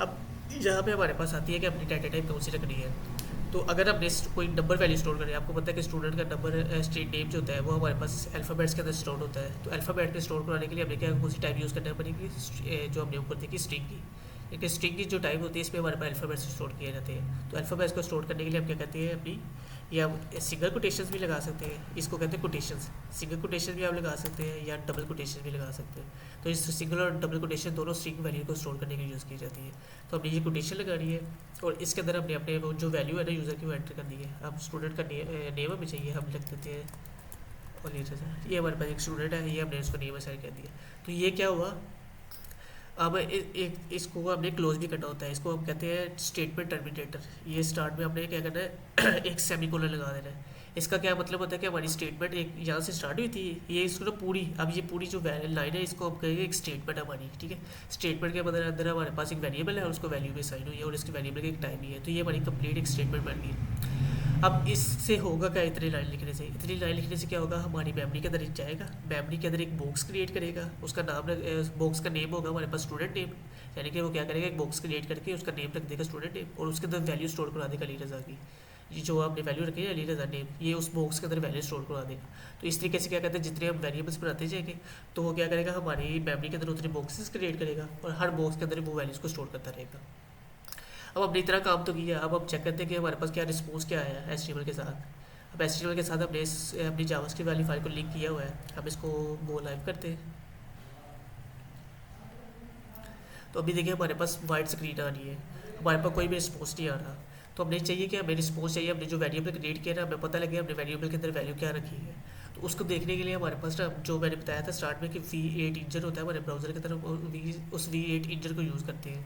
अब यहाँ पे हमारे पास आती है कि अपनी डाटा टाइप कौन सी रखनी है। तो अगर हमने कोई नंबर वैल्यू स्टोर करें, आपको पता है कि स्टूडेंट का नंबर स्ट्रीट नेम जो होता है वो हमारे पास अल्फ़ाबेट्स के अंदर स्टोर होता है। तो अल्फ़ाबेट में स्टोर कराने के लिए हमने क्या कौन सी टाइप यूज़ करना पड़ेगी, जो हमने ऊपर देखी स्ट्रिंग की। लेकिन स्ट्रिंग की जो टाइप होती है इसमें हमारे पास अल्फ़ाबेट्स स्टोर किए जाते हैं। तो अल्फ़ाबेट्स को स्टोर करने के लिए हम क्या कहते हैं अपनी, या सिंगल कोटेशंस भी लगा सकते हैं, इसको कहते हैं कोटेशंस। सिंगल कोटेशन भी आप लगा सकते हैं या डबल कोटेशन भी लगा सकते हैं। तो इस सिंगल और डबल कोटेशन दोनों स्ट्रिंग वैल्यू को स्टोर करने के लिए यूज़ की जाती है। तो हमने ये कोटेशन लगानी है, और इसके अंदर हमने अपने वो जो वैल्यू है ना यूज़र की वो एंटर करनी है। अब स्टूडेंट का नेम हमें चाहिए, हम लिख देते हैं, और ये हमारे पास एक स्टूडेंट है, ये हमने उसको नेम असाइन कर दिया। तो ये क्या हुआ, अब इसको हमने क्लोज भी करना होता है, इसको हम कहते हैं स्टेटमेंट टर्मिनेटर। ये स्टार्ट में हमने क्या करना है, एक सेमीकोलन लगा देना है। इसका क्या मतलब होता है कि हमारी स्टेटमेंट एक यहाँ से स्टार्ट हुई थी, ये इसको ना पूरी, अब ये पूरी जो लाइन है इसको हम कहेंगे एक स्टेटमेंट हमारी, ठीक है। स्टेटमेंट के अंदर हमारे पास एक वेरिएबल है और उसको वैल्यू भी साइन हुई है, और इसके वेरिएबल का एक टाइम ही है। तो ये हमारी कंप्लीट एक स्टेटमेंट बन गई। अब इससे होगा क्या, इतनी लाइन लिखने से, इतनी लाइन लिखने से क्या होगा, हमारी मेमोरी के अंदर जाएगा, मेमोरी के अंदर एक बॉक्स क्रिएट करेगा, उसका नाम बॉक्स का नेम होगा हमारे पास स्टूडेंट नेम, यानी कि वो क्या करेगा, एक बॉक्स क्रिएट करके उसका नेम रख देगा स्टूडेंट नेम, और उसके अंदर वैल्यू स्टोर करा देगा अली रज़ा की। ये जो आपने वैल्यू रखी है अली रज़ा नेम, ये उस बॉक्स के अंदर वैल्यू स्टोर करा देगा। तो इस तरीके से क्या कहते हैं, जितने हम वेरिएबल्स बनाते जाएंगे तो वो क्या करेगा, हमारी मेमोरी के अंदर उतने बॉक्सेस क्रिएट करेगा, और हर बॉक्स के अंदर वो वैल्यूज़ को स्टोर करता रहेगा। अब हमने इतना काम तो किया, अब हम चेक करते हैं कि हमारे पास क्या रिस्पॉन्स क्या आया HTML के साथ। अब HTML के साथ हमने अपनी जावास्क्रिप्ट वाली फाइल को लिंक किया हुआ है। हम इसको गो लाइव करते हैं। तो अभी देखिए हमारे पास वाइट स्क्रीन आ रही है, हमारे पास कोई भी रिस्पॉन्स नहीं आ रहा। तो हमने चाहिए कि हमें रिस्पॉन्स चाहिए, हमने जो वेरिएबल क्रिएट किया ना, हमें पता लगे हमने वेरिएबल के अंदर वैल्यू क्या रखी है। तो उसको देखने के लिए हमारे पास ना, जो मैंने बताया था स्टार्ट में कि V8 इंजन होता है हमारे ब्राउज़र की तरफ, उस V8 इंजन को यूज़ करते हैं।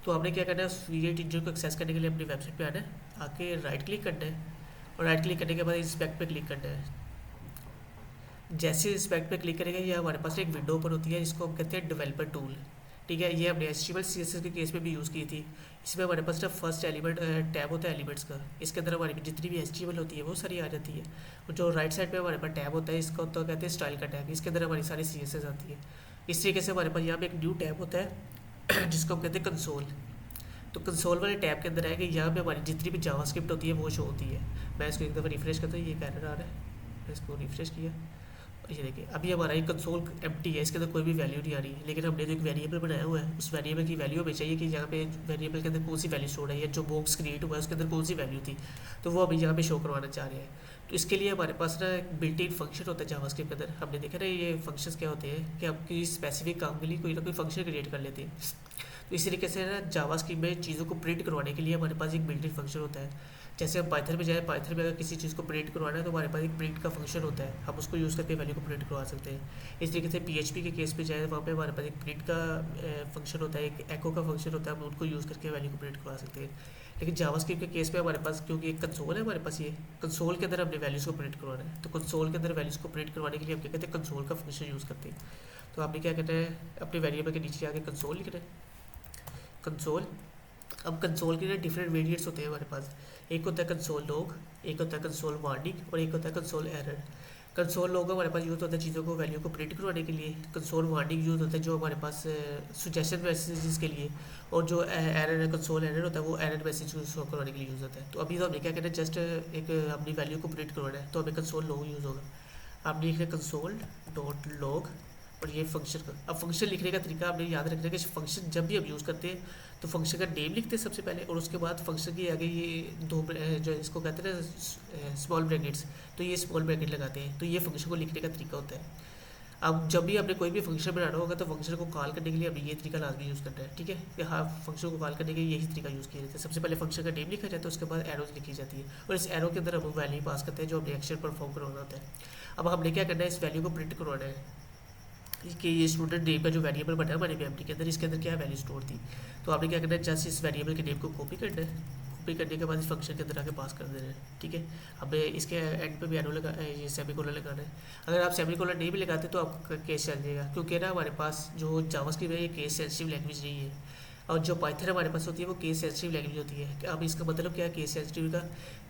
तो हमने क्या करना है, उस V8 इंजन को एक्सेस करने के लिए अपनी वेबसाइट पे आना है, आके राइट क्लिक करना है, और राइट क्लिक करने के बाद इंस्पेक्ट पे क्लिक करना है। जैसे इंस्पेक्ट पे क्लिक करेंगे ये हमारे पास एक विंडो ओपन होती है जिसको हम कहते हैं डेवलपर टूल। ठीक है, ये हमने HTML CSS के केस में भी यूज़ की थी। इसमें हमारे पास ना फर्स्ट एलिमेंट टैब होता है एलिमेंट्स का, इसके अंदर हमारी जितनी भी HTML होती है वो सारी आ जाती है। और जो राइट साइड पे हमारे पास टैब होता है इसको तो कहते हैं स्टाइल का टैब, इसके अंदर हमारी सारी CSS आती है। इस तरीके से हमारे पास यहाँ पे एक न्यू टैब होता है जिसको हम कहते हैं कंसोल। तो कंसोल वाले टैब के अंदर आएगा, यहाँ पे हमारी जितनी भी जावास्क्रिप्ट होती है वो शो होती है। मैं इसको एक दफ़ा रिफ्रेश करता हूँ, ये एरर आ रहा है, मैं इसको रिफ्रेश किया, ये देखिए अभी हमारा ये कंसोल एम्प्टी है, इसके अंदर कोई भी वैल्यू नहीं आ रही है। लेकिन हमने जो एक वेरिएबल बनाया हुआ है उस वेरिएबल की वैल्यू हमें चाहिए कि यहाँ पे वेरिएबल के अंदर कौन सी वैल्यू स्टोर है, या जो बॉक्स क्रिएट हुआ है उसके अंदर कौन सी वैल्यू थी, तो वो अभी यहाँ पे शो करवाना चाह रहे हैं। तो इसके लिए हमारे पास ना एक बिल्ट इन फंक्शन होता है जावास्क्रिप्ट के अंदर। हमने देखा ना ये फंक्शंस क्या होते हैं कि हम किसी स्पेसिफिक काम के लिए कोई ना कोई फंक्शन क्रिएट कर लेते हैं। तो इस तरीके से ना जावास्क्रिप्ट में चीज़ों को प्रिंट करवाने के लिए हमारे पास एक बिल्ट इन फंक्शन होता है। जैसे हम पाइथन में जाए, पाइथन में अगर किसी चीज़ को प्रिंट करवाना है तो हमारे पास एक प्रिंट का फंक्शन होता है, हम उसको यूज़ करके वैल्यू को प्रिंट करवा सकते हैं। इस तरीके से PHP के केस पे जाए, वहाँ पे हमारे पास एक प्रिंट का फंक्शन होता है, एक एको का फंक्शन होता है, हम उनको यूज़ करके वैल्यू को प्रिंट करवा सकते हैं। लेकिन जावास्क्रिप्ट के केस पे हमारे पास क्योंकि एक कंसोल है हमारे पास, ये कंसोल के अंदर हमने वैल्यूज़ को प्रिंट करवाना है। तो कंसोल के अंदर वैल्यूज़ को प्रिंट करवाने के लिए हम क्या कहते हैं, कंसोल का फंक्शन यूज़ करते हैं। तो आपने क्या कहते हैं, अपने वेरिएबल के नीचे आके कंसोल लिख रहे हैं, कंसोल। अब कंसोल के लिए डिफरेंट वेरिएंट्स होते हैं हमारे पास, एक होता है कंसोल लॉग, एक होता है कंसोल वार्निंग, और एक होता है कंसोल एरर। कंसोल लॉग हमारे पास यूज़ होता है चीज़ों को वैल्यू को प्रिंट करवाने के लिए, कंसोल वार्निंग यूज़ होता है जो हमारे पास सुजेशन मैसेजेस के लिए, और जो एरर है कंसोल एरर होता है वो एरर मैसेज शो करवाने के लिए यूज़ होता है। तो अभी तो हमने क्या कहना है, जस्ट एक अपनी वैल्यू को प्रिंट करवाना है, तो हमें कंसोल लॉग यूज़ होगा। आप लिख रहे कंसोल डॉट लॉग, और ये फंक्शन का, अब फंक्शन लिखने का तरीका आपने याद रखना है कि फंक्शन जब भी हम यूज़ करते हैं तो फंक्शन का नेम लिखते हैं सबसे पहले, और उसके बाद फंक्शन के आगे ये दो जो इसको कहते हैं ना स्मॉल ब्रैकेट्स, तो ये स्मॉल ब्रैकेट लगाते हैं। तो ये फंक्शन को लिखने का तरीका होता है। अब जब भी आपने कोई भी फंक्शन बनाना होगा तो फंक्शन को कॉल करने के लिए हमें ये तरीका लाजमी यूज़ करना है। ठीक है, कि हाँ फंक्शन को कॉल करने के लिए यही तरीका यूज़ किया जाता है। सबसे पहले फंक्शन का नेम लिखा जाता है, उसके बाद एरोज लिखी जाती है, और इस एरो के अंदर हम वैल्यू पास करते हैं जो हमने एक्शन परफॉर्म करवाना होता है। अब हमने क्या करना है, इस वैल्यू को प्रिंट करवाना है कि ये स्टूडेंट नेम का जो वेरिएबल बना है हमारे मेमोरी के अंदर, इसके अंदर क्या वैल्यू स्टोर थी। तो आपने क्या करना है, जस्ट इस वेरिएबल के नेम को कॉपी करना है, कॉपी करने के बाद इस फंक्शन के अंदर आके पास कर देना है। ठीक है, अब इसके एंड पे भी एरो लगा, ये सेमीकोलन लगाना है। अगर आप सेमीकोलन नहीं भी लगाते तो आपका केस चल जाएगा, क्योंकि ना हमारे पास जो जावास्क्रिप्ट है ये केस सेंसिटिव लैंग्वेज नहीं है, और जो पाइथन हमारे पास होती है वो केस सेंसिटिव लैंग्वेज होती है। अब इसका मतलब क्या है केस सेंसिटिव का,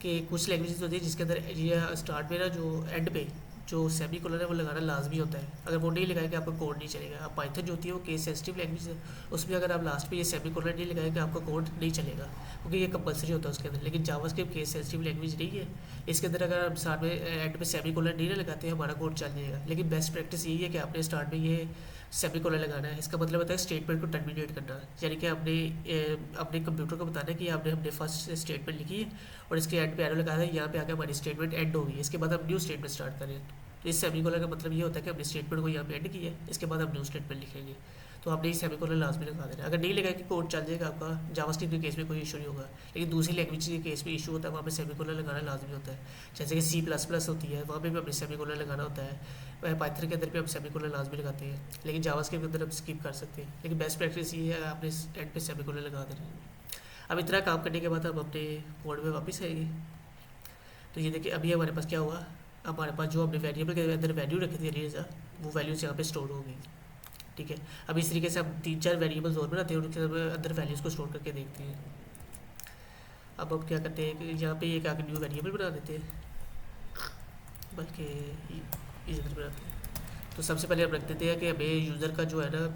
कि कुछ लैंग्वेजेस होती है जिसके अंदर ये स्टार्ट में ना जो एंड पे जो सेमी कोलन है वो लगाना लाजमी होता है, अगर वो नहीं लगाएंगे आपका कोड नहीं चलेगा। अब पाइथन जो होती है वो केस सेंसिटिव लैंग्वेज है, उसमें अगर आप लास्ट पे ये सेमी कोलन नहीं लगाएंगे आपका कोड नहीं चलेगा, क्योंकि ये कंपलसरी होता है उसके अंदर। लेकिन जावास्क्रिप्ट केस सेंसिटिव लैंग्वेज नहीं है, इसके अंदर अगर हम स्टार्ट में एंड पे सेमी कोलन नहीं लगाते हमारा कोड चल जाएगा। लेकिन बेस्ट प्रैक्टिस यही है कि आपने स्टार्ट में ये सेमी कोलन लगाना है। इसका मतलब होता है स्टेटमेंट को टर्मिनेट करना, यानी कि आपने अपने कंप्यूटर को बताना है कि आपने हमने फर्स्ट स्टेटमेंट लिखी है और इसके एंड पे एरो लगाया है, यहाँ पे आकर हमारी स्टेटमेंट एंड होगी, इसके बाद हम न्यू स्टेटमेंट स्टार्ट करें। तो इस सेमीकोलन का मतलब ये होता है कि हमने स्टेटमेंट को यहाँ पे एंड किया है, इसके बाद हम न्यू स्टेटमेंट लिखेंगे। तो आपने इस सेमीकोलन लाजमी लगा देना, अगर नहीं लगाएंगे कोड चल जाएगा आपका, जावास्क्रिप्ट के केस में कोई इशू नहीं होगा। लेकिन दूसरी लैंग्वेज के केस में इशू होता है, वहाँ पे सेमीकोलन लगाना लाजमी होता है। जैसे कि C++ होती है, वहाँ पे भी हमें सेमीकोलन लगाना होता है। पाइथन के अंदर भी हम सेमीकोलन लाजमी लगाते हैं, लेकिन जावास्क्रिप्ट के अंदर हम स्किप कर सकते हैं। लेकिन बेस्ट प्रैक्टिस ये है आपने एंड पे सेमीकोलन लगा देना। अब इतना काम करने के बाद हम अपने कोड में वापस आएंगे। तो ये देखिए अभी हमारे पास क्या हुआ, हमारे पास जो अपने वेरिएबल के अंदर वैल्यू रखी थी अरेजा, वो वैल्यूज यहाँ पे स्टोर हो गई। ठीक है, अब इस तरीके से हम 3-4 वेरिएबल्स और बनाते हैं, उनके अंदर वैल्यूज़ को स्टोर करके देखते हैं। अब हम क्या करते हैं कि यहाँ पे एक आगे न्यू वेरिएबल बना देते हैं, बल्कि इधर बनाते हैं। तो सबसे पहले हम रख देते हैं कि हमें यूज़र का जो है ना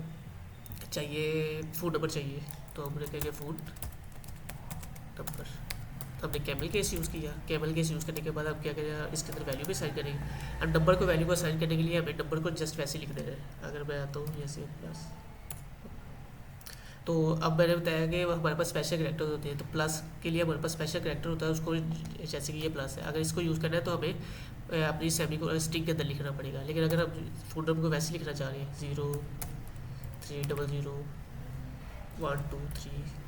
चाहिए फ़ोन नंबर चाहिए, तो हम रखेंगे फ़ोन नंबर। हमने कैमल केस यूज़ किया, कैमल केस यूज़ करने के बाद हम क्या करें, इसके अंदर वैल्यू भी साइन करेंगे। अब नंबर को वैल्यू को साइन करने के लिए हमें नंबर को जस्ट वैसे लिख देना है। अगर मैं आता हूँ जैसे प्लस, तो अब मैंने बताया कि हमारे पास स्पेशल कैरेक्टर्स होते हैं, तो प्लस के लिए हमारे पास स्पेशल कैरेक्टर होता है उसको, जैसे कि ये प्लस है, अगर इसको यूज़ करना है तो हमें अपनी सेमी को स्ट्रिंग के अंदर लिखना पड़ेगा। लेकिन अगर हम फुल नंबर को वैसे लिखना चाह रहे हैं 0 3 0 1 2 3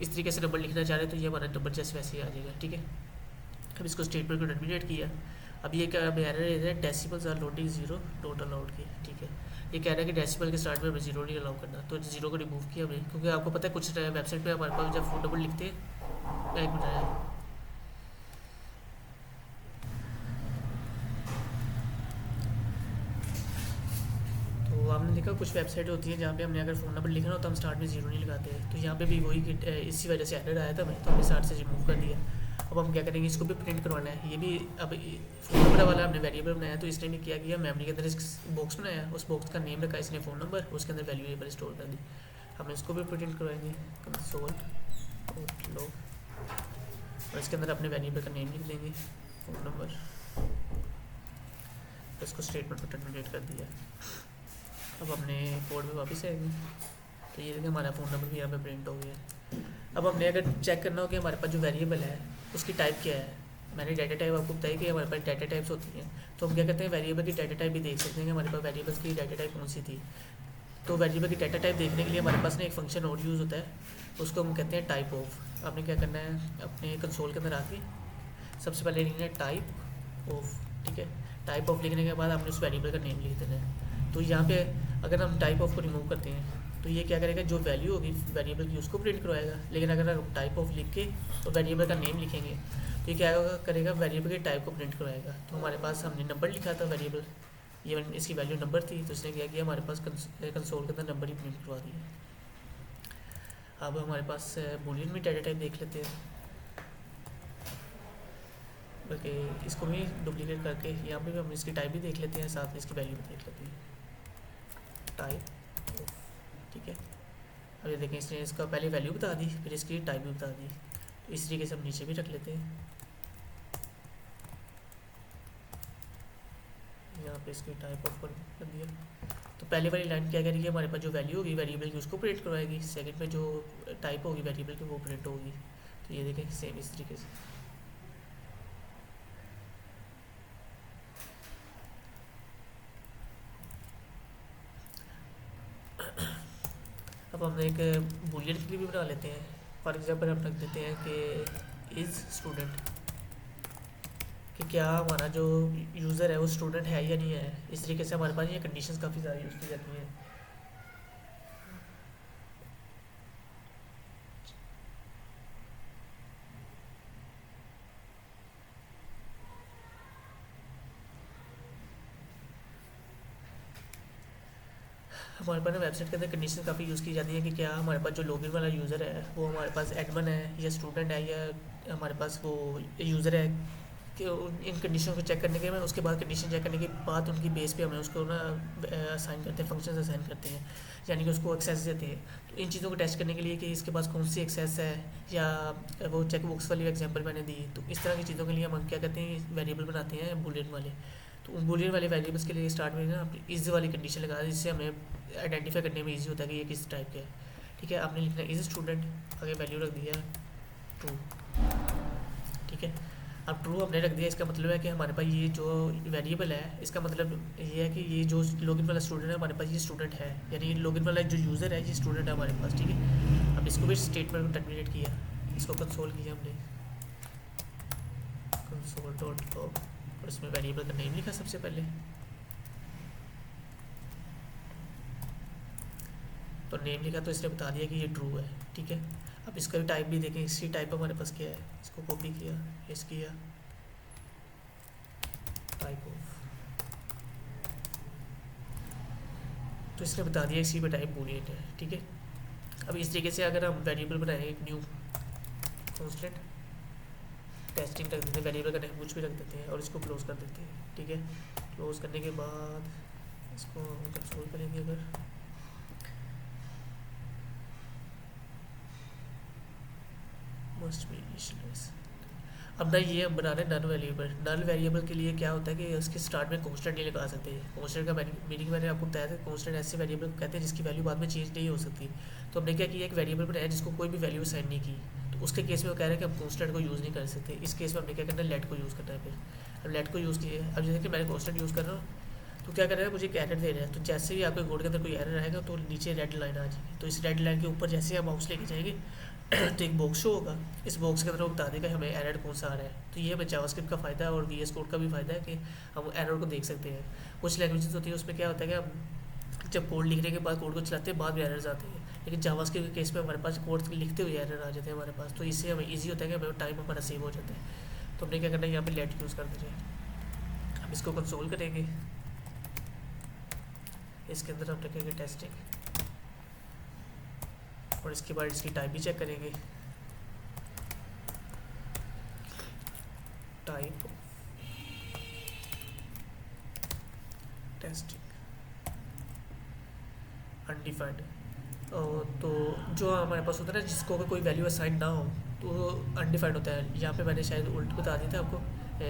इस तरीके से नंबर लिखना चाह रहे हैं, तो ये हमारा नंबर जैसे वैसे ही आ जाएगा। ठीक है, अब इसको स्टेटमेंट को टर्मिनेट किया। अब ये क्या एरर है, decimals are loading zero not allowed की। ठीक है, ये कह रहा है कि डेसिमल के स्टार्ट में हमें जीरो नहीं अलाउ करना, तो जीरो को रिमूव किया हमने, क्योंकि आपको पता है कुछ वेबसाइट पे हमारे पास जब फोन नंबर लिखते हैं, एक मिनट है, तो आपने देखा कुछ वेबसाइट होती है जहाँ पे हमने अगर फ़ोन नंबर लिखना हो तो हम स्टार्ट में जीरो नहीं लगाते हैं, तो यहाँ पे भी वही इसी वजह से एरर आया था हमें, तो हमने स्टार्ट से रिमूव कर दिया। अब हम क्या करेंगे, इसको भी प्रिंट करवाना है। ये भी अब फ़ोन नंबर वाला हमने वेरिएबल बनाया, तो इसने भी क्या किया, मेमोरी के अंदर इस बॉक्स बनाया, उस बॉक्स का नेम रखा इसने फ़ोन नंबर, उसके अंदर वेरिएबल स्टोर कर दी। हम इसको भी प्रिंट करवाएंगे, कंसोल लॉग, और इसके अंदर अपने वेरिएबल का नेम लिख देंगे, फ़ोन नंबर, इसको स्टेटमेंट पर टर्मिनेट कर दिया। अब अपने कोड में वापस आएंगे, तो ये देखिए हमारा फ़ोन नंबर भी यहाँ पे प्रिंट हो गया। अब हमने अगर चेक करना हो कि हमारे पास जो वेरिएबल है उसकी टाइप क्या है, मैंने डाटा टाइप आपको बताया कि हमारे पास डाटा टाइप्स होती हैं, तो हम क्या करते हैं, वेरिएबल की डाटा टाइप भी देख सकते हैं कि हमारे पास वेरिएबल्स की डाटा टाइप कौन सी थी। तो वेरिएबल की डाटा टाइप देखने के लिए हमारे पास ना एक फंक्शन और यूज़ होता है, उसको हम कहते हैं टाइप ऑफ। आपने क्या करना है, अपने कंसोल के अंदर आके सबसे पहले लिखना है टाइप ऑफ। ठीक है, टाइप ऑफ लिखने के बाद आपने उस वेरिएबल का नेम लिख देना है। तो यहाँ पे अगर हम टाइप ऑफ को रिमूव करते हैं तो ये क्या करेगा, जो वैल्यू होगी वेरिएबल की उसको प्रिंट करवाएगा। लेकिन अगर हम टाइप ऑफ लिख के और वेरिएबल का नेम लिखेंगे तो ये क्या करेगा, वेरिएबल के टाइप को प्रिंट करवाएगा। तो हमारे पास हमने नंबर लिखा था वेरिएबल, ये इसकी वैल्यू नंबर थी, तो इसने क्या किया, हमारे पास कंसोल के अंदर नंबर ही प्रिंट करवा दिया। अब हमारे पास बूलियन में डाटा टाइप देख लेते हैं, बल्कि इसको भी डुप्लीकेट करके यहाँ पे भी हम इसकी टाइप भी देख लेते हैं, साथ में इसकी वैल्यू भी देख लेते हैं, टाइप ऑफ। ठीक है, अब ये देखें इसने इसका पहले वैल्यू बता दी, फिर इसकी टाइप भी बता दी, तो इस तरीके से हम नीचे भी रख लेते हैं। यहाँ पे इसकी टाइप ऑफ कर दिया, तो पहले वाली लाइन क्या करेगी, हमारे पास जो वैल्यू होगी वेरिएबल की उसको प्रिंट करवाएगी, सेकंड में जो टाइप होगी वेरिएबल की वो प्रिंट होगी। तो ये देखें सेम इस तरीके से। अब हम एक बूलियन के लिए भी बना लेते हैं। फॉर एग्जांपल हम रख देते हैं कि इज़ स्टूडेंट, कि क्या हमारा जो यूज़र है वो स्टूडेंट है या नहीं है। इस तरीके से हमारे पास ये कंडीशंस काफ़ी सारी यूज़ की जाती हैं। हमारे पास ना वेबसाइट के अंदर कंडीशन काफ़ी यूज़ की जाती है कि क्या हमारे पास जो लॉगिन वाला यूज़र है वो हमारे पास एडमिन है या स्टूडेंट है, या हमारे पास वो यूज़र है, कि इन कंडीशन को चेक करने के बाद उसके बाद कंडीशन चेक करने के बाद उनकी बेस पे हमें उसको ना असाइन करते हैं, फंक्शन असाइन करते हैं, यानी कि उसको एक्सेस देते हैं। तो इन चीज़ों को टेस्ट करने के लिए कि इसके पास कौन सी एक्सेस है, या वो चेक बॉक्स वाली एग्जांपल मैंने दी, तो इस तरह की चीज़ों के लिए हम क्या करते हैं, वेरिएबल बनाते हैं बूलियन वाले। तो उन बूलियन वाले वेरिएबल्स के लिए स्टार्ट में ना इज़ वाली कंडीशन लगा दी, जिससे हमें आइडेंटिफाई करने में ईजी होता है कि ये किस टाइप का है। ठीक है, आपने लिखना इज़ स्टूडेंट, आगे वैल्यू रख दिया ट्रू। ठीक है, अब ट्रू हमने रख दिया, इसका मतलब है कि हमारे पास ये जो वेरिएबल है इसका मतलब ये है कि ये जो लॉगिन वाला स्टूडेंट है हमारे पास ये स्टूडेंट है, यानी लॉगिन वाला जो यूज़र है ये स्टूडेंट है हमारे पास। ठीक है, अब इसको भी स्टेटमेंट में टर्मिनेट किया, इसको कंसोल किया हमने कंसोल डॉट लॉग, और इसमें वेरिएबल का नेम लिखा सबसे पहले, तो नेम लिखा तो इसने बता दिया कि ये ट्रू है। ठीक है, अब इसका भी टाइप भी देखें, इसकी टाइप हमारे पास क्या है, इसको कॉपी किया, पेस्ट किया, टाइप ऑफ, तो इसने बता दिया इसी पे टाइप बूलियन है। ठीक है, अब इस तरीके से अगर हम वेरिएबल बनाएं एक न्यू कॉन्स्टेंट टेस्टिंग रख देते हैं, वेरिएबल का नेम कुछ भी रख देते हैं और इसको क्लोज कर देते हैं। ठीक है, क्लोज करने के बाद इसको कंसोल करेंगे, अगर मस्ट बी इनिशियलाइज। अब ना ये हम बना रहे हैं नल वेरिएबल। नल वेरिएबल के लिए क्या होता है कि उसके स्टार्ट में कॉन्स्टेंट नहीं लगा सकते। कॉन्स्टेंट का मीनिंग मैंने आपको बताया था, कॉन्स्टेंट ऐसे वेरिएबल को कहते हैं जिसकी वैल्यू बाद में चेंज नहीं हो सकती। तो हमने क्या किया, एक वेरिएबल बनाया जिसको कोई भी वैल्यू असाइन नहीं की। तो उसके केस में वो कह रहे हैं कि हम कॉन्स्टेंट को यूज़ नहीं कर सकते। इस केस में हमने क्या करना है, लेट को यूज़ करना है। फिर अब लेट को यूज़ किया, अब जैसे कि मैंने कॉन्स्टेंट यूज़ कर रहा हूँ तो क्या कर रहा है, मुझे एक एरर दे रहा है। तो जैसे ही आपके कोड के अंदर कोई एरर आएगा तो नीचे रेड लाइन आ जाएगी। तो इस रेड लाइन के ऊपर जैसे ही हम माउस लेके जाएंगे तो एक बॉक्स शो होगा। इस बॉक्स के अंदर वो बता देगा हमें एरर कौन सा आ रहा है। तो ये हमें जावास्क्रिप्ट का फ़ायदा है और वीएस कोड का भी फ़ायदा है कि हम एरर को देख सकते हैं। कुछ लैंग्वेजेस होती है उसमें क्या होता है कि हम जब कोड लिखने के बाद कोड को चलाते हैं बाद में एरर्स आते हैं, लेकिन जावास्क्रिप्ट के केस में हमारे पास कोड लिखते हुए एरर आ जाते हैं हमारे पास। तो इससे हमें ईजी होता है कि हमें टाइम हमारा सेव हो जाता है। तो हमने क्या करना है, यहाँ पर लेट यूज़ कर दीजिए। हम इसको कंसोल करेंगे, इसके अंदर हम रखेंगे टेस्टिंग और इसके बाद इसकी टाइप भी चेक करेंगे। Type testing undefined. तो जो हमारे पास होता है ना, जिसको अगर कोई वैल्यू असाइन ना हो तो अनडिफाइंड होता है। यहाँ पे मैंने शायद उल्ट बता दिया था आपको,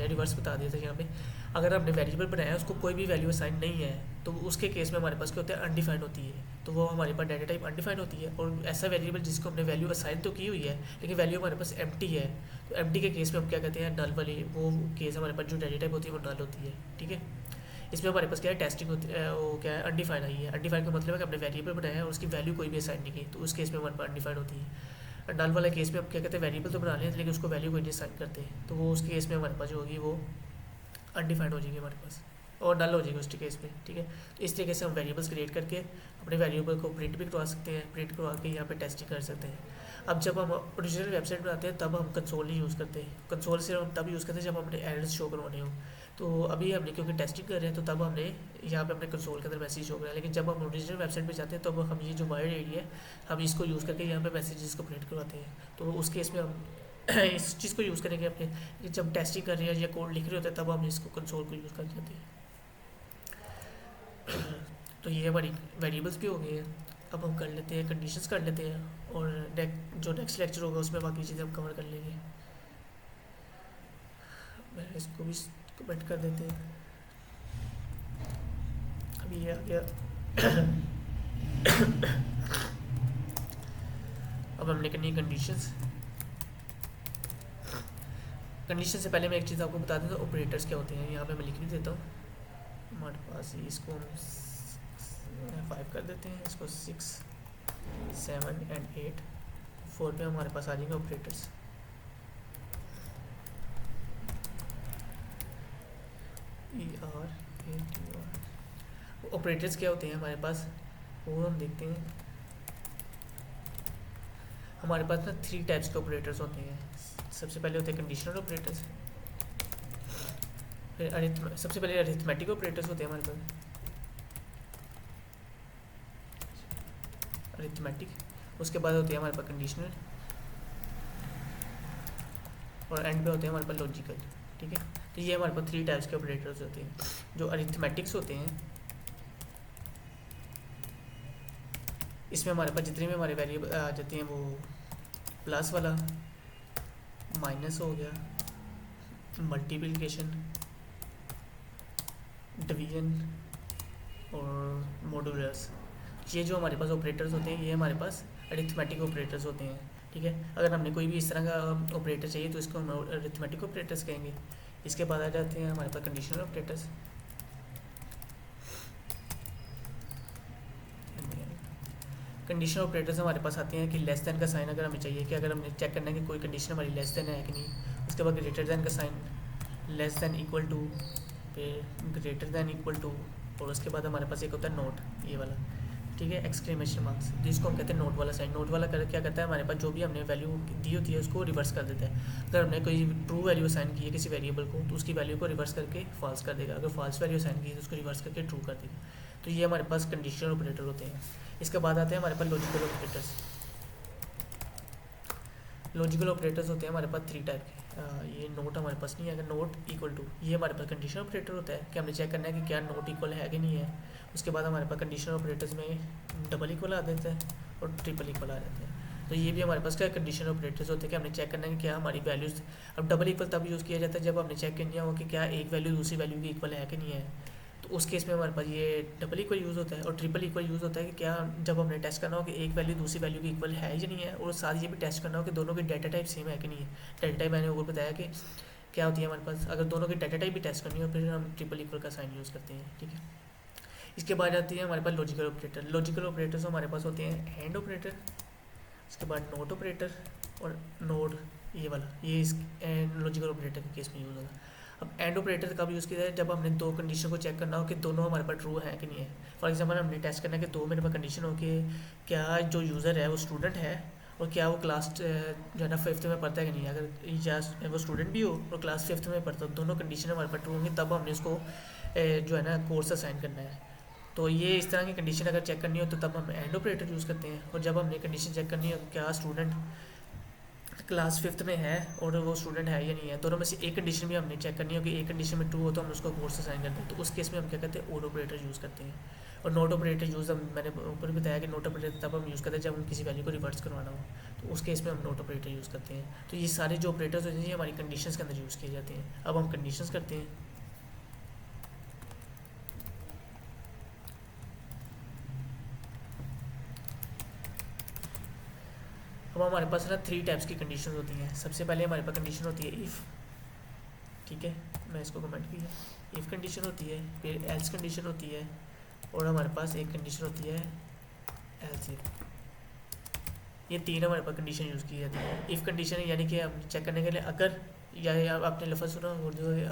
रिवर्स बता दिया था। यहाँ पे अगर हमने वेरिएबल बनाया है उसको कोई भी वैल्यू असाइन नहीं है तो उसके केस में हमारे पास क्या होता है, अनडिफाइंड होती है। तो वो हमारे पास डाटा टाइप अनडिफाइंड होती है। और ऐसा वेरिएबल जिसको हमने वैल्यू असाइन तो की हुई है लेकिन वैल्यू हमारे पास एम्प्टी है, तो एम्प्टी के केस में हम क्या कहते हैं, नल वाली वो केस हमारे पास जो डाटा टाइप होती है वो नल होती है। ठीक है, इसमें हमारे पास क्या है, टेस्टिंग होती है, वो क्या है, अनडिफाइंड आई है। अनडिफाइंड का मतलब है कि हमने वेरिएबल बनाया है और उसकी वैल्यू कोई भी असाइन नहीं की, तो उस केस में हमारे पास अनडिफाइंड होती है। नल वाले केस में हम क्या कहते हैं, वेरिएबल तो बना लें लेकिन उसको वैल्यू कोई नहीं असाइन करते, तो वो उस केस में हमारे पास जो होगी वो अनडिफाइंड हो जाएगी हमारे पास और नल हो जाएगी उसके केस में। ठीक है, तो इस तरीके से हम वेरिएबल्स क्रिएट करके अपने वेरिएबल को प्रिंट भी करवा सकते हैं, प्रिंट करवा के यहाँ पे टेस्टिंग कर सकते हैं। अब जब हम ओरिजिनल वेबसाइट बनाते हैं तब हम कंसोल नहीं यूज़ करते। कंसोल से हम तब यूज़ करते हैं जब हमने एरर्स शो करवाने हो। तो अभी हमने क्योंकि टेस्टिंग कर रहे हैं तो तब हमने यहाँ पे अपने कंसोल के अंदर मैसेज शो कर रहा है। लेकिन जब हम ओरिजिनल वेबसाइट पे जाते हैं तब हम ये जो वाइड एरिया है हम इसको यूज़ करके यहाँ पे मैसेजेस को प्रिंट करवाते हैं। तो उस केस में हम इस चीज़ को यूज़ करेंगे अपने, जब टेस्टिंग कर रहे हैं या कोड लिख रहे होते हैं तब हम इसको कंसोल को यूज़ कर जाते हैं। तो ये हमारी वेरिएबल्स भी हो गए हैं। अब हम कर लेते हैं, कंडीशंस कर लेते हैं और जो नेक्स्ट लेक्चर होगा उसमें बाकी चीज़ें हम कवर कर लेंगे। मैं इसको भी कमेंट कर देते हैं। अभी ये आ गया। अब हमने करनी है कंडीशंस। कंडीशन से पहले मैं एक चीज़ आपको बता देता हूँ, ऑपरेटर्स क्या होते हैं। यहाँ पे मैं लिख भी देता हूँ हमारे पास ही, इसको हम 5 कर देते हैं, इसको 6, 7 एंड 8, 4 पे हमारे पास आ जाएंगे ऑपरेटर्स। ऑपरेटर्स क्या होते हैं हमारे पास, वो हम देखते हैं। हमारे पास ना 3 टाइप्स के ऑपरेटर्स होते हैं। सबसे पहले होते हैं कंडीशनल ऑपरेटर्स, फिर सबसे पहले अरिथमेटिक ऑपरेटर्स होते हैं हमारे पास, अरिथमेटिक। उसके बाद होते हैं हमारे पास कंडीशनल और एंड पे होते हैं हमारे पास लॉजिकल। ठीक है, तो ये हमारे पास 3 टाइप्स के ऑपरेटर्स होते हैं। जो अरिथमेटिक्स होते हैं इसमें हमारे पास जितने भी हमारे वेरिएबल आ जाते हैं वो प्लस वाला, माइनस हो गया, मल्टीप्लिकेशन, डिवीजन और मॉडुलस। ये जो हमारे पास ऑपरेटर्स होते हैं ये हमारे पास अरिथमेटिक ऑपरेटर्स होते हैं। ठीक है, अगर हमने कोई भी इस तरह का ऑपरेटर चाहिए तो इसको हम अरिथमेटिक ऑपरेटर्स कहेंगे। इसके बाद आ जाते हैं हमारे पास कंडीशनल ऑपरेटर्स। कंडीशनल ऑपरेटर्स हमारे पास आते हैं कि लेस देन का साइन अगर हमें चाहिए, कि अगर हमने चेक करना है कि कोई कंडीशन हमारी लेस देन है कि नहीं। उसके बाद ग्रेटर देन का sign, less than equal to, फिर ग्रेटर देन इक्वल टू, और उसके बाद हमारे पास एक होता है नोट, ये वाला। ठीक है, एक्सक्लेमेशन मार्क्स, जिसको हम कहते हैं नोट वाला साइन। नोट वाला क्या करता है, हमारे पास जो भी हमने वैल्यू दी होती है उसको रिवर्स कर देता है। अगर हमने कोई ट्रू वैल्यू साइन की है किसी वेरिएबल को तो उसकी वैल्यू को रिवर्स करके फॉल्स कर देगा। अगर फॉल्स वैल्यू साइन की है तो उसको रिवर्स करके ट्रू कर देगा। तो ये हमारे पास कंडीशनल ऑपरेटर होते हैं। इसके बाद आते हैं हमारे पास लॉजिकल ऑपरेटर्स। लॉजिकल ऑपरेटर्स होते हैं हमारे पास 3 टाइप के। ये नोट हमारे पास नहीं है, अगर नोट इक्वल टू, ये हमारे पास कंडीशनल ऑपरेटर होता है कि हमने चेक करना है कि क्या नोट इक्वल है कि नहीं है। उसके बाद हमारे पास कंडीशनल ऑपरेटर्स में डबल इक्वल आ जाता है और ट्रिपल इक्वल आ जाता है। तो ये भी हमारे पास क्या कंडीशनल ऑपरेटर्स होते हैं कि हमने चेक करना है कि क्या हमारी वैल्यूज़, अब डबल इक्वल तब यूज़ किया जाता है जब हमने चेक किया हो कि क्या एक वैल्यू दूसरी वैल्यू की इक्वल है कि नहीं है। तो उस केस में हमारे पास ये डबल इक्वल यूज़ होता है। और ट्रिपल इक्वल यूज़ होता है कि क्या जब हमने टेस्ट करना हो कि एक वैल्यू दूसरी वैल्यू की इक्वल है या नहीं है, और साथ ये भी टेस्ट करना हो कि दोनों की डाटा टाइप सेम है कि नहीं है। डाटा टाइप मैंने ऊपर बताया कि क्या होती है हमारे पास, अगर दोनों की डाटा टाइप भी टेस्ट करनी हो फिर हम ट्रिपल इक्वल का साइन यूज़ करते हैं, ठीक है। इसके बाद आती है हमारे पास लॉजिकल ऑपरेटर। लॉजिकल ऑपरेटर्स हमारे पास होते हैं हैंड ऑपरेटर, उसके बाद नोट ऑपरेटर और नोड, ये वाला, ये इस लॉजिकल ऑपरेटर के केस में यूज़ होगा। अब एंड ऑपरेटर कब यूज़ किया जाए, जब हमने दो कंडीशन को चेक करना हो कि दोनों हमारे पास ट्रू है कि नहीं है। फॉर एग्जांपल हमने टेस्ट करना है कि दो मेरे पास कंडीशन हो कि क्या जो यूज़र है वो स्टूडेंट है और क्या वो क्लास जो है ना 5th में पढ़ता है कि नहीं है। अगर या वो स्टूडेंट भी हो और क्लास 5th में पढ़ता हो, दोनों कंडीशन हमारे पास ट्रू होंगी, तब हमने उसको जो है ना कोर्स असाइन करना है। तो ये इस तरह की कंडीशन अगर चेक करनी हो तो तब हम एंड ऑपरेटर यूज़ करते हैं। और जब हमने कंडीशन चेक करनी हो क्या स्टूडेंट क्लास 5th में है और वो स्टूडेंट है या नहीं है, दोनों में से एक कंडीशन भी हमने चेक करनी हो कि एक कंडीशन में ट्रू हो तो हम उसको कोर्स असाइन करते हैं। तो उस केस में हम क्या करते हैं, और ऑपरेटर यूज़ करते हैं। और नोट ऑपरेटर यूज़ हम मैंने ऊपर बताया कि नोट ऑपरेटर तब हम यूज़ करते हैं जब हम किसी वैल्यू को रिवर्स करवाना हो, तो उस केस में हम नोट ऑपरेटर यूज़ करते हैं। तो ये सारे जो ऑपरेटर्स होते हैं ये हमारी कंडीशंस के अंदर यूज़ किए जाते हैं। अब हम कंडीशंस करते हैं। अब हमारे पास ना 3 टाइप्स की कंडीशन होती हैं। सबसे पहले हमारे पास कंडीशन होती है इफ़, ठीक है, मैं इसको कमेंट किया, इफ़ कंडीशन होती है, फिर एल्स कंडीशन होती है, और हमारे पास एक कंडीशन होती है एल्स इफ। ये तीन हमारे पास कंडीशन यूज़ की जाती है। इफ़ कंडीशन यानी कि हम चेक करने के लिए अगर, या आपने लफ्ज़ सुना उर्दू में,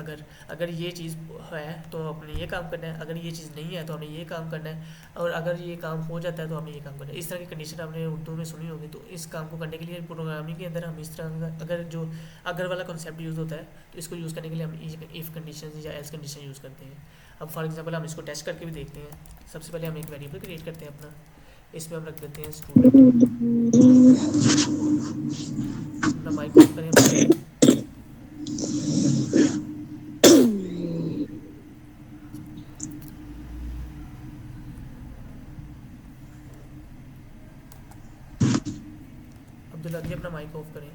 अगर ये चीज़ है तो हमने ये काम करना है, अगर ये चीज़ नहीं है तो हमें ये काम करना है, और अगर ये काम हो जाता है तो हमें ये काम करना है। इस तरह की कंडीशन आपने उर्दू में सुनी होगी। तो इस काम को करने के लिए प्रोग्रामिंग के अंदर हम इस तरह का, अगर जो अगर वाला कॉन्सेप्ट यूज़ होता है तो इसको यूज़ करने के लिए हम इफ़ कंडीशन या एल्स कंडीशन यूज़ करते हैं। अब फॉर एग्जाम्पल हम इसको टेस्ट करके भी देखते हैं। सबसे पहले हम एक वेरिएबल क्रिएट करते हैं अपना, इसमें हम रख देते हैं स्टूडेंट। अपना माइक ऑफ करें अपना। अब्दुल्ला जी अपना माइक ऑफ करें।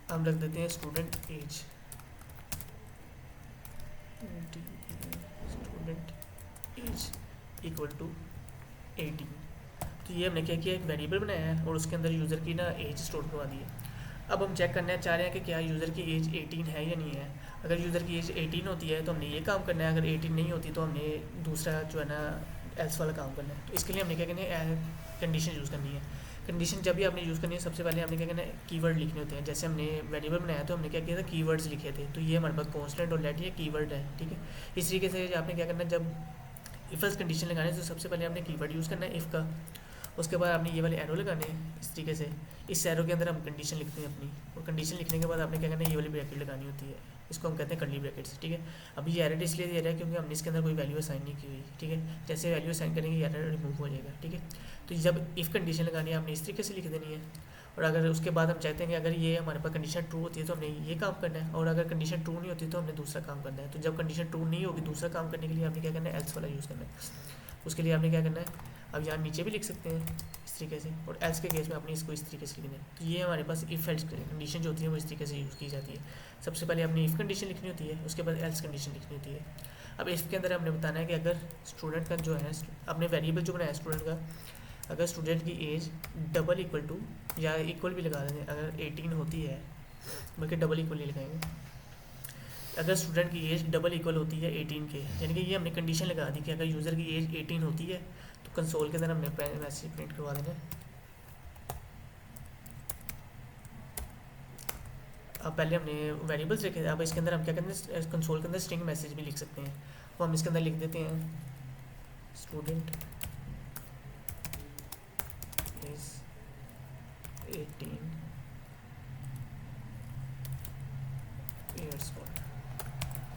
हम रख देते हैं student age, student age equal to 18। तो ये हमने क्या किया, एक वेरिएबल बनाया है और उसके अंदर यूज़र की ना एज स्टोर करवा दी है। अब हम चेक करना चाह रहे हैं कि क्या यूज़र की एज 18 है या नहीं है। अगर यूज़र की एज 18 होती है तो हमने ये काम करना है, अगर 18 नहीं होती तो हमने दूसरा जो है ना एल्स वाला काम करना है। तो इसके लिए हमने क्या करना है, कंडीशन यूज़ करनी है। कंडीशन जब भी आपने यूज़ करनी है सबसे पहले हमने क्या करना है, कीवर्ड लिखने होते हैं। जैसे हमने वेरिएबल बनाया तो हमने क्या किया था, कीवर्ड्स लिखे थे। तो ये हमारे पास कॉन्स्टेंट और लेट ये कीवर्ड है, ठीक है। इस तरीके से आपने क्या करना है, जब इफ एल्स कंडीशन लगाने तो सबसे पहले आपने कीवर्ड यूज़ करना है इफ़ का। उसके बाद आपने ये वाले एरो लगाने हैं इस तरीके से। इस एरो के अंदर हम कंडीशन लिखते हैं अपनी, और कंडीशन लिखने के बाद आपने क्या करना है, ये वाली ब्रैकेट लगानी होती है। इसको हम कहते हैं कर्ली ब्रैकेट्स, ठीक है। अभी ये एरर इसलिए दे रहा है क्योंकि हमने इसके अंदर कोई वैल्यू असाइन नहीं की हुई, ठीक है। जैसे वैल्यू असाइन करेंगे ये एरर रिमूव हो जाएगा, ठीक है। तो जब इफ़ कंडीशन लगानी है आपने इस तरीके से लिख देनी है। और अगर उसके बाद हम चाहते हैं कि अगर ये हमारे पास कंडीशन ट्रू होती है तो हमने ये काम करना है, और अगर कंडीशन ट्रू नहीं होती तो हमने दूसरा काम करना है। तो जब कंडीशन ट्रू नहीं होगी दूसरा काम करने के लिए आपने क्या करना है, एल्स वाला यूज़ करना है। उसके लिए आपने क्या करना है, अब यहाँ नीचे भी लिख सकते हैं इस तरीके से, और एल्स के केस में आपने इसको इस तरीके से लिखना है। तो ये हमारे पास इफ़ एल्स कंडीशन जो होती है वो इस तरीके से यूज़ की जाती है। सबसे पहले आपने इफ़ कंडीशन लिखनी होती है, उसके बाद एल्स कंडीशन लिखनी होती है। अब इफ़ के अंदर हमने बताना है कि अगर स्टूडेंट का जो है, अपने वेरिएबल जो बनाया स्टूडेंट का, अगर स्टूडेंट की एज डबल इक्वल टू, या इक्वल भी लगा देंगे, अगर 18 होती है, बल्कि डबल इक्वल ही लगाएंगे। अगर स्टूडेंट की एज डबल इक्वल होती है 18 के, यानी कि ये हमने कंडीशन लगा दी कि अगर यूज़र की एज 18 होती है तो कंसोल के अंदर हमने मैसेज प्रिंट करवा देना है। अब पहले हमने वेरिएबल्स लिखे थे, अब इसके अंदर हम क्या करते हैं, कंसोल के अंदर स्ट्रिंग मैसेज भी लिख सकते हैं। वो हम इसके अंदर लिख देते हैं स्टूडेंट इज 18 ईयर्स ओल्ड।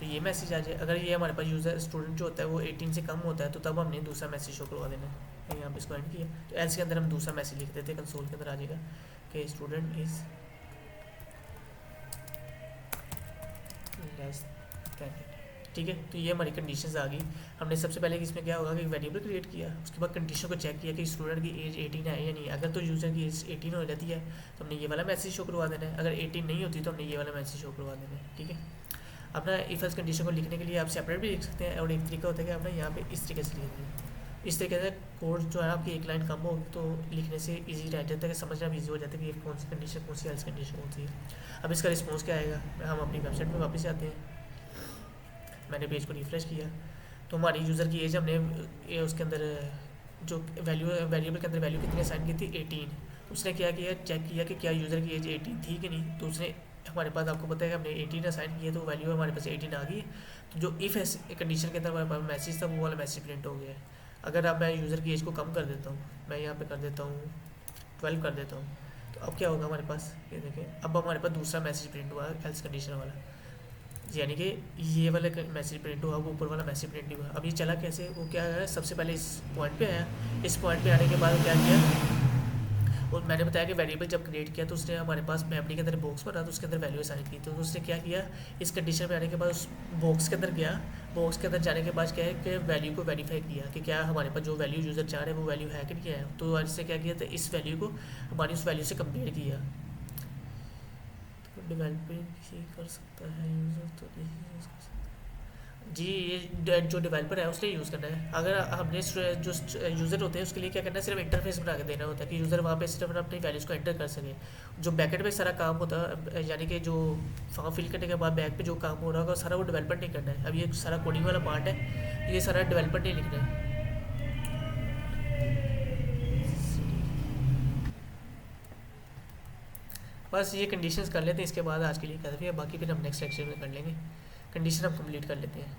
तो ये मैसेज आ जाए। अगर ये हमारे पास यूज़र स्टूडेंट जो होता है वो 18 से कम होता है तो तब हमने दूसरा मैसेज शो करवा देना है। यहाँ पे इसको एंड किया तो एल्स के अंदर हम दूसरा मैसेज लिख देते हैं, कंसोल के अंदर आ जाएगा कि स्टूडेंट इज़ लेस दैन 18, ठीक है। तो ये हमारी कंडीशंस आ गई। हमने सबसे पहले इसमें क्या होगा कि वेरिएबल क्रिएट किया, उसके बाद कंडीशन को चेक किया कि स्टूडेंट की एज 18 है या नहीं। अगर तो यूज़र की एज 18 हो जाती है तो हमने ये वाला मैसेज शो करवा देना है, अगर 18 नहीं होती तो हमने ये वाला मैसेज शो करवा देना है, ठीक है। अपना इफ एल्स कंडीशन को लिखने के लिए आप सेपरेट भी लिख सकते हैं, और एक तरीका होता है कि आपने यहाँ पे इस तरीके से लिख दिया। इस तरीके से कोड जो है आपकी एक लाइन कम होगी तो लिखने से इजी रह जाता है, कि समझना भी ईजी हो जाता है कि ये कौन सी कंडीशन, कौन सी एल्स कंडीशन होती है। अब इसका रिस्पॉन्स क्या आएगा, हम अपनी वेबसाइट में वापस आते हैं। मैंने पेज को रिफ्रेश किया तो हमारी यूज़र की एज हमने उसके अंदर जो वेरिएबल के अंदर वैल्यू कितनी असाइन की थी 18। उसने क्या किया, चेक किया कि क्या यूज़र की एज 18 थी कि नहीं, तो उसने हमारे पास, आपको पता है कि हमने 18 असाइन किया तो वैल्यू हमारे पास 18 आ गई। तो जो इफ़ कंडीशन के अंदर हमारे पास मैसेज था वो वाला मैसेज प्रिंट हो गया है। अगर अब मैं यूज़र की एज को कम कर देता हूँ, मैं यहाँ पे कर देता हूँ 12 कर देता हूँ, तो अब क्या होगा हमारे पास, ये देखें, अब हमारे पास दूसरा मैसेज प्रिंट हुआ एल्स कंडीशन वाला, यानी कि ये वाला मैसेज प्रिंट हुआ, वो ऊपर वाला मैसेज प्रिंट नहीं हुआ। अब ये चला कैसे, वो क्या है, सबसे पहले इस पॉइंट पे आया, इस पॉइंट पे आने के बाद क्या किया, और मैंने बताया कि वेरिएबल जब क्रिएट किया तो उसने हमारे पास मेमोरी के अंदर बॉक्स बना तो उसके अंदर वैल्यू असाइन की। तो उसने क्या किया, इस कंडीशन में आने के बाद उस बॉक्स के अंदर गया, बॉक्स के अंदर जाने के बाद क्या है कि वैल्यू को वेरीफाई किया कि क्या हमारे पास जो वैल्यू यूज़र चाह रहे हैं वो वैल्यू है कि नहीं है। तो इससे क्या किया, तो इस वैल्यू को हमारी उस वैल्यू से कंपेयर किया। तो डेवलपिंग ही कर सकता है यूज़र, तो नहीं यूज़ कर सकता जी, ये जो डेवलपर है उसने यूज़ करना है। अगर हमने जो यूज़र होते हैं उसके लिए क्या करना है, सिर्फ इंटरफेस बना के देना होता है कि यूज़र वहाँ पे सिर्फ अपनी वैल्यूज़ को एंटर कर सके। जो बैकेंड में सारा काम होता है, यानी कि जो फॉर्म फिल करने के बाद बैक पे जो काम हो रहा होगा सारा वो डेवलपर नहीं करना है। अब ये सारा कोडिंग वाला पार्ट है, ये सारा डेवलपर नहीं लिखना है। बस ये कंडीशंस कर लेते हैं, इसके बाद आज के लिए काफ़ी है, बाकी फिर हम नेक्स्ट लेक्चर में कर लेंगे। कंडीशन हम कंप्लीट कर लेते हैं।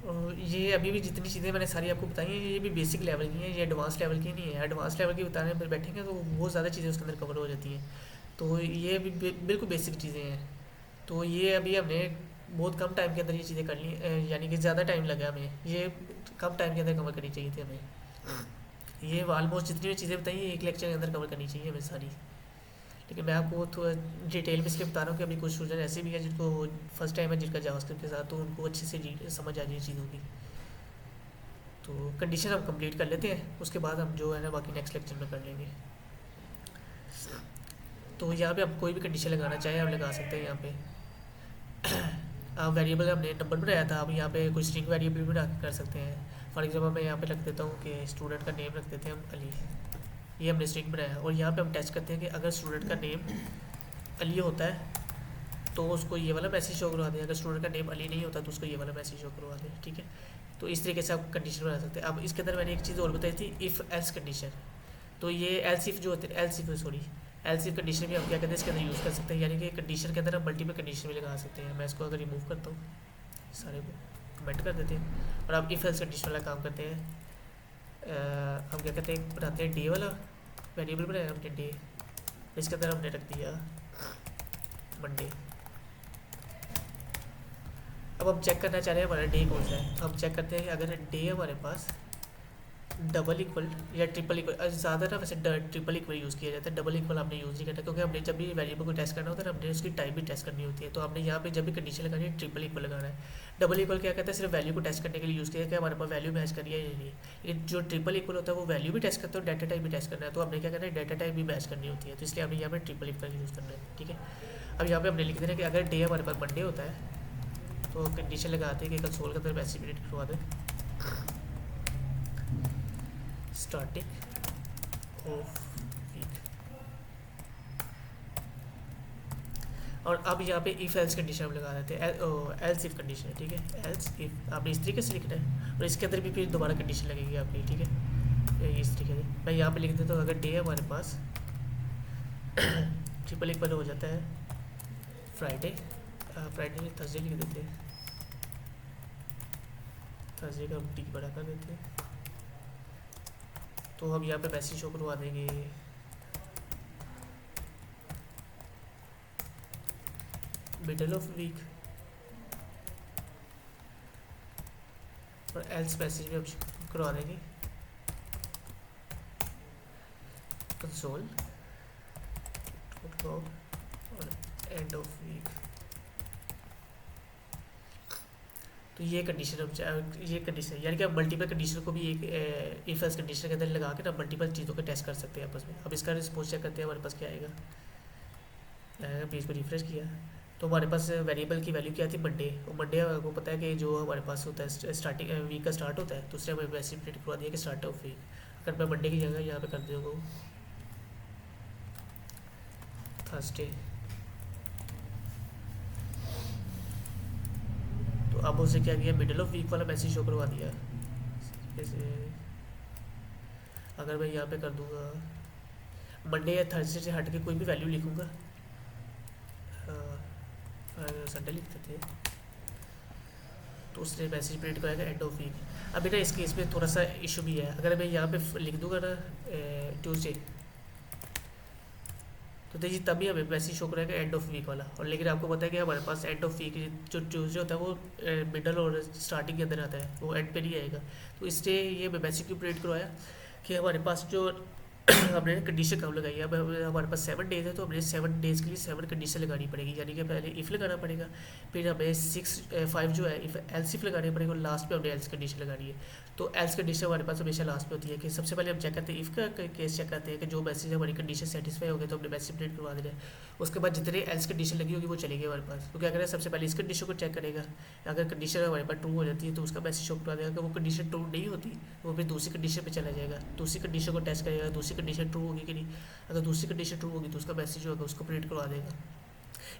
और ये अभी भी जितनी चीज़ें मैंने सारी आपको बताई हैं ये भी बेसिक लेवल की हैं, ये एडवांस लेवल की नहीं है। एडवांस लेवल की बताने पर बैठेंगे तो बहुत ज़्यादा चीज़ें उसके अंदर कवर हो जाती हैं। तो ये भी बिल्कुल बेसिक चीज़ें हैं। तो ये अभी हमने बहुत कम टाइम के अंदर ये चीज़ें कर ली, यानी कि ज़्यादा टाइम लगा हमें, ये कम टाइम के अंदर कवर करनी चाहिए थी हमें। ये ऑलमोस्ट जितनी भी चीज़ें बताई हैं एक लेक्चर के अंदर कवर करनी चाहिए हमें सारी। लेकिन मैं आपको थोड़ा डिटेल में इसलिए बता रहा हूँ कि अभी कुछ स्टूडेंट ऐसे भी हैं जिनको फर्स्ट टाइम है जिनका जावास्क्रिप्ट के साथ, तो उनको अच्छे से समझ आ जाए चीज़ों की। तो कंडीशन हम कंप्लीट कर लेते हैं, उसके बाद हम जो है ना बाकी नेक्स्ट लेक्चर में कर लेंगे। तो यहाँ पे आप कोई भी कंडीशन लगाना चाहें आप लगा सकते हैं। यहाँ पे आप वेरिएबल हमने नंबर बनाया था, अब यहाँ पे कोई स्ट्रिंग वेरिएबल भी बना के कर सकते हैं। फॉर एग्जाम्पल मैं यहाँ पे रख देता हूँ कि स्टूडेंट का नेम रख देते हैं हम अली, ये हमने स्ट्रिंग बनाया। और यहाँ पे हम टेस्ट करते हैं कि अगर स्टूडेंट का नेम अली होता है तो उसको ये वाला मैसेज शो करवा दें, अगर स्टूडेंट का नेम अली नहीं होता तो उसको ये वाला मैसेज शो करवा दें, ठीक है। तो इस तरीके से आप कंडीशन बना सकते हैं। अब इसके अंदर मैंने एक चीज़ और बताई थी, इफ़ एल्स कंडीशन। तो ये एल्स इफ जो होते हैं, एल्स इफ कंडीशन भी हम क्या कहते हैं इसके अंदर यूज़ कर सकते हैं, यानी कि कंडीशन के अंदर हम मल्टीपल कंडीशन भी लगा सकते हैं। मैं इसको अगर रिमूव करता हूँ, सारे को कमेंट कर देते हैं, और अब इफ़ एल्स कंडीशन वाला काम करते हैं। हम क्या कहते हैं, बनाते हैं डे वाला वेरिएबल बनाया हमने डे, इसके अंदर हमने रख दिया मंडे। अब हम चेक करना चाह रहे हैं हमारा डे कौन सा है। हम चेक करते हैं कि अगर डे हमारे पास डबल इक्वल या ट्रिपल इक्वल, ज़्यादा ना वैसे ट्रिपल इक्वल यूज़ किया जाता है, डबल इक्वल आपने यूज़ नहीं करना, क्योंकि हमने जब भी वेरिएबल को टेस्ट करना होता है हमने उसकी टाइप भी टेस्ट करनी होती है। तो हमने यहाँ पे जब भी कंडीशन लगानी है ट्रिपल इक्वल लगाना है। डबल इक्वल क्या कहता है, सिर्फ वैल्यू को टेस्ट करने के लिए यूज़ किया है कि हमारे पास वैल्यू मैच करिए या नहीं। लेकिन जो ट्रिपल इक्वल होता है वो वैल्यू भी टेस्ट करता है और डाटा टाइप भी टेस्ट करना है। तो हमने क्या करना है, डाटा टाइप भी मैच करनी होती है, तो इसलिए हमें यहाँ पर ट्रिपल इक्वल यूज़ करना है, ठीक है। अब यहाँ पर हमने लिख देना कि अगर डे हमारे पास मंडे होता है तो कंडीशन लगाते हैं कि कंसोल के अंदर मैसेज प्रिंट करवा दें, स्टार्टिंग ऑफ वीक। और अब यहाँ पे इफ़ एल्स कंडीशन हम लगा देते हैं, एल्स इफ कंडीशन है, ठीक है। एल्स इफ आपने इस तरीके से लिखना है, और इसके अंदर भी फिर दोबारा कंडीशन लगेगी आपकी, ठीक है। इस तरीके से मैं यहाँ पे लिख देता हूँ, अगर डे हमारे पास ट्रिपल इक्वल हो जाता है फ्राइडे, फ्राइडे थर्सडे लिख देते हैं, थर्सडे का हम टी बड़ा कर देते हैं। तो हम यहाँ पे मैसेज शो करवा देंगे मिडल ऑफ वीक, और एल्स मैसेज भी हम करवा देंगे कंसोल और एंड ऑफ वीक। तो ये कंडीशन हम ये कंडीशन यानी कि आप मल्टीपल कंडीशन को भी एक इफ एल्स कंडीशन के अंदर लगा के ना मल्टीपल चीज़ों को टेस्ट कर सकते हैं आपस में। अब इसका रिस्पॉन्स चेक करते हैं हमारे पास क्या आएगा। पेज को रिफ्रेश किया तो हमारे पास वेरिएबल की वैल्यू क्या थी, मंडे। और मंडे आपको पता है कि जो हमारे पास होता है स्टार्टिंग वीक का स्टार्ट होता है, तो उससे हमें वैसे प्रिंट करवा दिया कि स्टार्ट ऑफ वीक। अगर मैं मंडे की जगह यहाँ पे कर दूँगा थर्सडे, तो अब उसे क्या किया, मिडिल ऑफ वीक वाला मैसेज शो करवा दिया। जैसे अगर मैं यहाँ पे कर दूँगा मंडे या थर्सडे से हट के कोई भी वैल्यू लिखूँगा, संडे लिख देते हैं, तो उसने मैसेज प्रिंट कराएगा एंड ऑफ वीक। अभी ना इस केस में थोड़ा सा इशू भी है। अगर मैं यहाँ पे लिख दूंगा ना ट्यूसडे, तो देखिए तभी हमें मैसेज शो करेगा एंड ऑफ वीक वाला। और लेकिन आपको पता है कि हमारे पास एंड ऑफ वीक जो ट्यूसडे होता है वो मिडल और स्टार्टिंग के अंदर आता है, वो एंड पे नहीं आएगा। तो इसलिए ये मैसेज क्यों प्रिंट करवाया कि हमारे पास जो हमने कंडीशन कब लगाई है। अब हमारे पास 7 डेज़ है, तो हमने 7 डेज़ के लिए 7 कंडीशन लगानी पड़ेगी। यानी कि पहले इफ़ लगाना पड़ेगा, फिर हमें 5 जो है इफ एल्स इफ लगाने पड़ेगा, और लास्ट में हमने एल्स कंडीशन लगानी है। तो एल्स कंडीशन हमारे पास हमेशा लास्ट में होती है कि सबसे पहले हम चेक करते हैं इफ़ का केस चेक करते हैं कि जो मैसेज हमारी कंडीशन सेटिस्फाई हो गए तो हमने मैसेज प्रिंट करवा देना है। उसके बाद जितने एल्स कंडीशन लगी होगी वो चलेगी हमारे पास। तो क्या करें, सबसे पहले इस कंडीशन को चेक करेगा। अगर कंडीशन हमारे पास ट्रू हो जाती है तो उसका मैसेज शो करवा देगा। अगर वो कंडीशन ट्रू नहीं होती तो वो फिर दूसरी कंडीशन पे चला जाएगा, दूसरी कंडीशन को टेस्ट करेगा, दूसरी कंडीशन ट्रू होगी कि नहीं। अगर दूसरी कंडीशन ट्रू होगी तो उसका मैसेज होगा, उसको प्रिंट करवा देगा।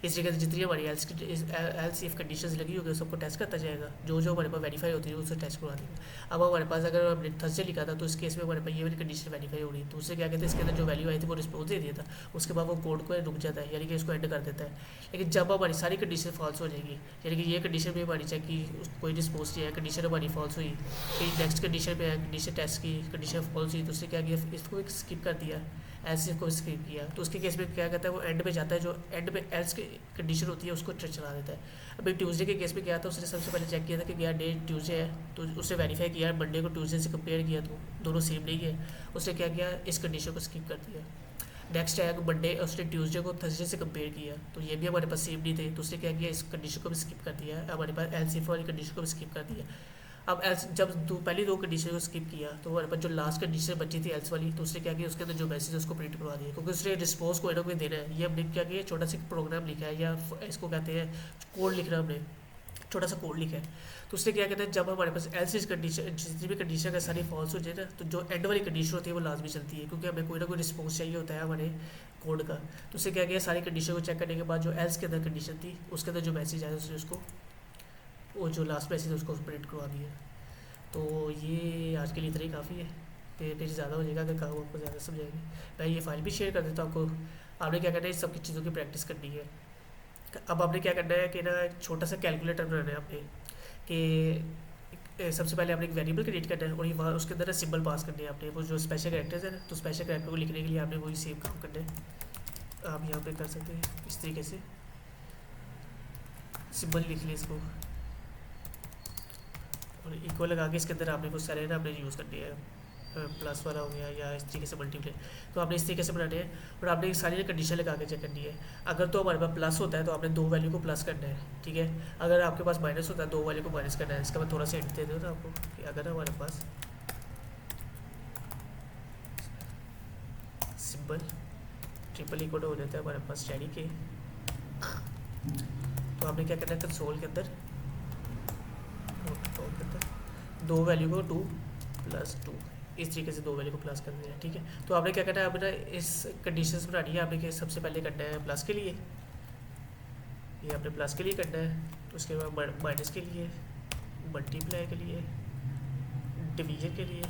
इस तरीके से जितनी हमारी एल्स इफ कंडीशंस लगी होगी सबको टेस्ट करता जाएगा, जो जो हमारे पास वेरीफाई होती है उससे टेस्ट करवा देगा। अब हमारे पास अगर हमने थर्सडे लिखा था तो इस केस में हमारे पास ये वाली कंडीशन वेरीफाई हो रही है, तो उससे क्या कहते हैं इसके अंदर जो वैल्यू आई थी वो रिस्पॉन्स दे दिया था। उसके बाद वो कोड को रुक जाता है, यानी कि इसको एंड कर देता है। लेकिन जब हमारी सारी कंडीशन फॉल्स हो जाएगी, यानी कि ये कंडीशन भी हमारी चेक की कोई रिस्पॉन्स नहीं है, कंडीशन हमारी फॉल्स हुई, फिर नेक्स्ट कंडीशन पे है कंडीशन टेस्ट की, कंडीशन फॉल्स हुई, तो उससे क्या किया, इसको स्किप कर दिया, एल्स को स्किप किया। तो उसके केस में क्या कहता है वो एंड में जाता है, जो एंड में एल्स की कंडीशन होती है उसको चला देता है। अभी ट्यूसडे के केस में क्या था, उसने सबसे पहले चेक किया था कि क्या डे ट्यूसडे है, तो उसने वेरीफाई किया, मंडे को ट्यूसडे से कंपेयर किया तो दोनों सेम नहीं है। उसने क्या किया, इस कंडीशन को स्किप कर दिया। नेक्स्ट है मंडे, उसने ट्यूसडे को थर्सडे से कंपेयर किया तो ये भी हमारे पास सेम नहीं थे, तो उसने क्या किया, इस कंडीशन को भी स्किप कर दिया। हमारे पास एल्स इफ वाली कंडीशन को भी स्किप कर दिया। अब एल्स जब पहली 2 कंडीशन को स्किप किया तो हमारे पास जो लास्ट कंडीशन बची थी एल्स वाली, तो उसने क्या किया, उसके अंदर जो मैसेज है उसको प्रिंट करवा दिया, क्योंकि उसने रिस्पॉन्स कोई ना कोई देना है। ये हमने क्या किया, छोटा सा प्रोग्राम लिखा है, या इसको कहते हैं कोड लिखना, हमने छोटा सा कोड लिखा है। तो उसने क्या कहता है, जब हमारे पास एल्स कंडीशन जितनी भी कंडीशन है सारी फॉल्स हो जाए ना, तो जो एंड वाली कंडीशन होती है वो लाजमी चलती है, क्योंकि हमें कोई ना कोई रिस्पॉन्स चाहिए होता है हमारे कोड का। तो उससे क्या किया, सारी कंडीशन को चेक करने के बाद जो एल्स के अंदर कंडीशन थी उसके अंदर जो मैसेज आया उसने उसको वो जो लास्ट मैसेज है उसको प्रिंट करवा दिया। तो ये आज के लिए इतना ही काफ़ी है, फिर ज़्यादा हो जाएगा अगर काम आपको ज़्यादा समझाएंगे। मैं ये फाइल भी शेयर कर देता हूँ आपको। आपने क्या करना है, इस सब की चीज़ों की प्रैक्टिस करनी है। अब आपने क्या करना है कि ना एक छोटा सा कैलकुलेटर बनाना है आपने, कि सबसे पहले आपने एक वेरिएबल क्रिएट करना है और ये वहाँ उसके अंदर सिंबल पास करने हैं आपने, वो जो स्पेशल कैरेक्टर्स है ना, तो स्पेशल कैरेक्टर को लिखने के लिए आपने वही सेम काम करना है। आप यहाँ पे कर सकते हैं इस तरीके से, सिंबल लिख लें इसको और इक्वल लगा के इसके अंदर आपने कुछ सारे ना आपने यूज़ करनी है, प्लस वाला हो गया या इस तरीके से मल्टीप्लाई, तो आपने इस तरीके से बनाने हैं। और आपने सारी कंडीशन लगा के चेक करनी है। अगर तो हमारे पास प्लस होता है तो आपने 2 वैल्यू को प्लस करना है, ठीक है। अगर आपके पास माइनस होता है 2 वैल्यू को माइनस करना है। इसका मैं थोड़ा सा हिंट दे दूँ ना आपको, कि अगर हमारे पास सिंबल ट्रिपल इक्वल हो जाता है हमारे पास स्टडी के, तो आपने क्या करना है, कंसोल के अंदर 2 वैल्यू को 2 + 2 इस तरीके से 2 वैल्यू को प्लस कर देना है, ठीक है। तो आपने क्या करना है, आपने इस कंडीशंस बनानी है। आपने सबसे पहले करना है प्लस के लिए, ये आपने प्लस के लिए करना है, तो उसके बाद माइनस के लिए, मल्टीप्लाई के लिए, डिवीजन के लिए,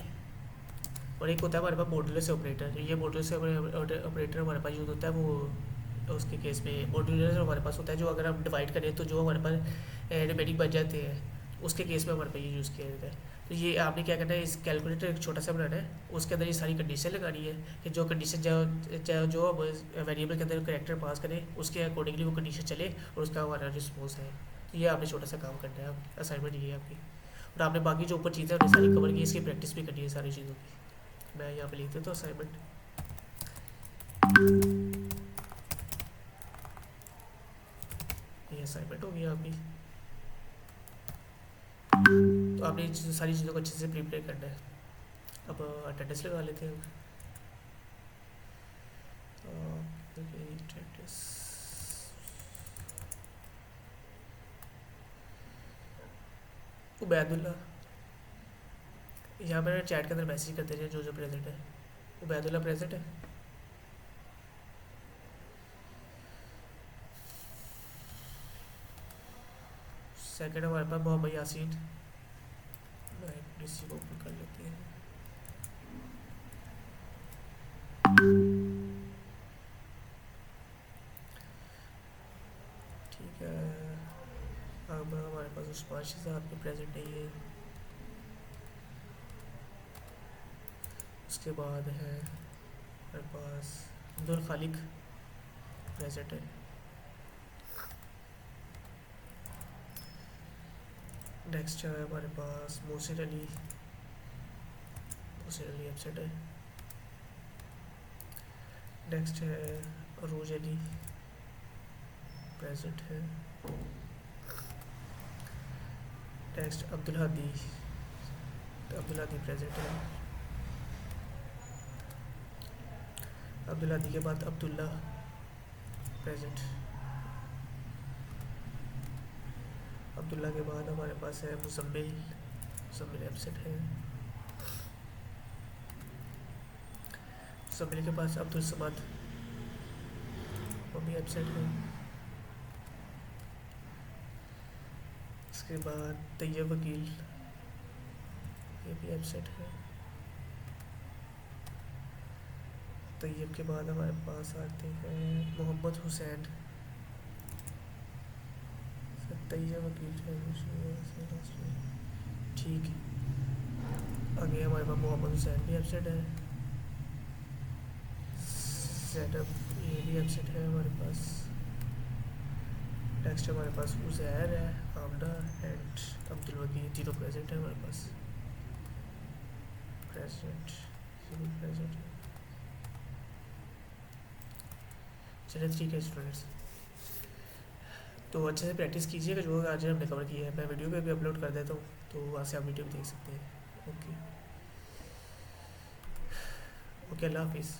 और एक होता है हमारे पास मॉड्यूलस ऑपरेटर। ये मॉड्यूलस ऑपरेटर हमारे पास यूज़ होता है वो उसके केस में मॉड्यूलस हमारे पास होता है जो अगर हम डिवाइड करें तो जो हमारे पास रिमेनिंग बच जाते हैं उसके केस में हमारे पास ये यूज़ किया जाता है। तो ये आपने क्या करना है, इस कैलकुलेटर एक छोटा सा बनाना है, उसके अंदर ये सारी कंडीशन लगानी है कि जो कंडीशन जो वेरिएबल के अंदर कैरेक्टर पास करें उसके अकॉर्डिंगली वो कंडीशन चले और उसका हमारा रिस्पॉन्स है। तो ये आपने छोटा सा काम करना है, असाइनमेंट ये है आपकी। और आपने बाकी जो ऊपर चीज़ें उन्हें सारी कवर की, इसकी प्रैक्टिस भी करनी है सारी चीज़ों की। मैं यहाँ पे लिख देता हूँ असाइनमेंट। ये असाइनमेंट हो गया आपकी। आपने सारी चीज़ों को अच्छे से प्रिपेयर करना है। अब अटेंडेंस लगा लेते हैं। अटेंडेंस उबैदुल्ला, यहाँ पर चैट के अंदर मैसेज करते रहिए जो जो प्रेजेंट है। उबैदुल्ला प्रेजेंट है। सेकंड हमारे पास मोहम्मद यासीन। इसी को ओपन कर लेते हैं। ठीक है, अब हमारे पास उस्मान शहजाद भी प्रेजेंट नहीं है। उसके बाद है हमारे पास अब्दुल खालिक प्रेजेंट है। नेक्स्ट है हमारे पास मोहसिन अली एब्सेंट है। नेक्स्ट है अरूज अली प्रेजेंट है। नेक्स्ट अब्दुल हादी प्रेजेंट है। अब्दुल हादी के बाद अब्दुल्ला प्रेजेंट। अब्दुल्ला के बाद हमारे पास है मुसम्मिल एब्सेंट है। मुसम्मिल के पास अब्दुल समद वो भी एब्सेंट है। इसके बाद तैयब वकील ये भी एब्सेंट है। तैयब के बाद हमारे पास आते हैं मोहम्मद हुसैन। तैयब वकील ठीक है। आगे हमारे पास मोहम्मद हुसैन भी एब्सेंट है। सेटअप ये भी एब्सेंट है हमारे पास। नेक्स्ट हमारे पास उज़ैर है, आमना एंड अब्दुल वकील तीनों प्रेजेंट है हमारे पास। प्रेजेंट है। चलिए ठीक है स्टूडेंट्स, तो अच्छे से प्रैक्टिस कीजिएगा जो आज हमने कवर किया है। मैं वीडियो पे भी अपलोड कर देता हूँ, तो वहाँ से आप वीडियो भी देख सकते हैं। ओके, अल्लाह हाफिज़।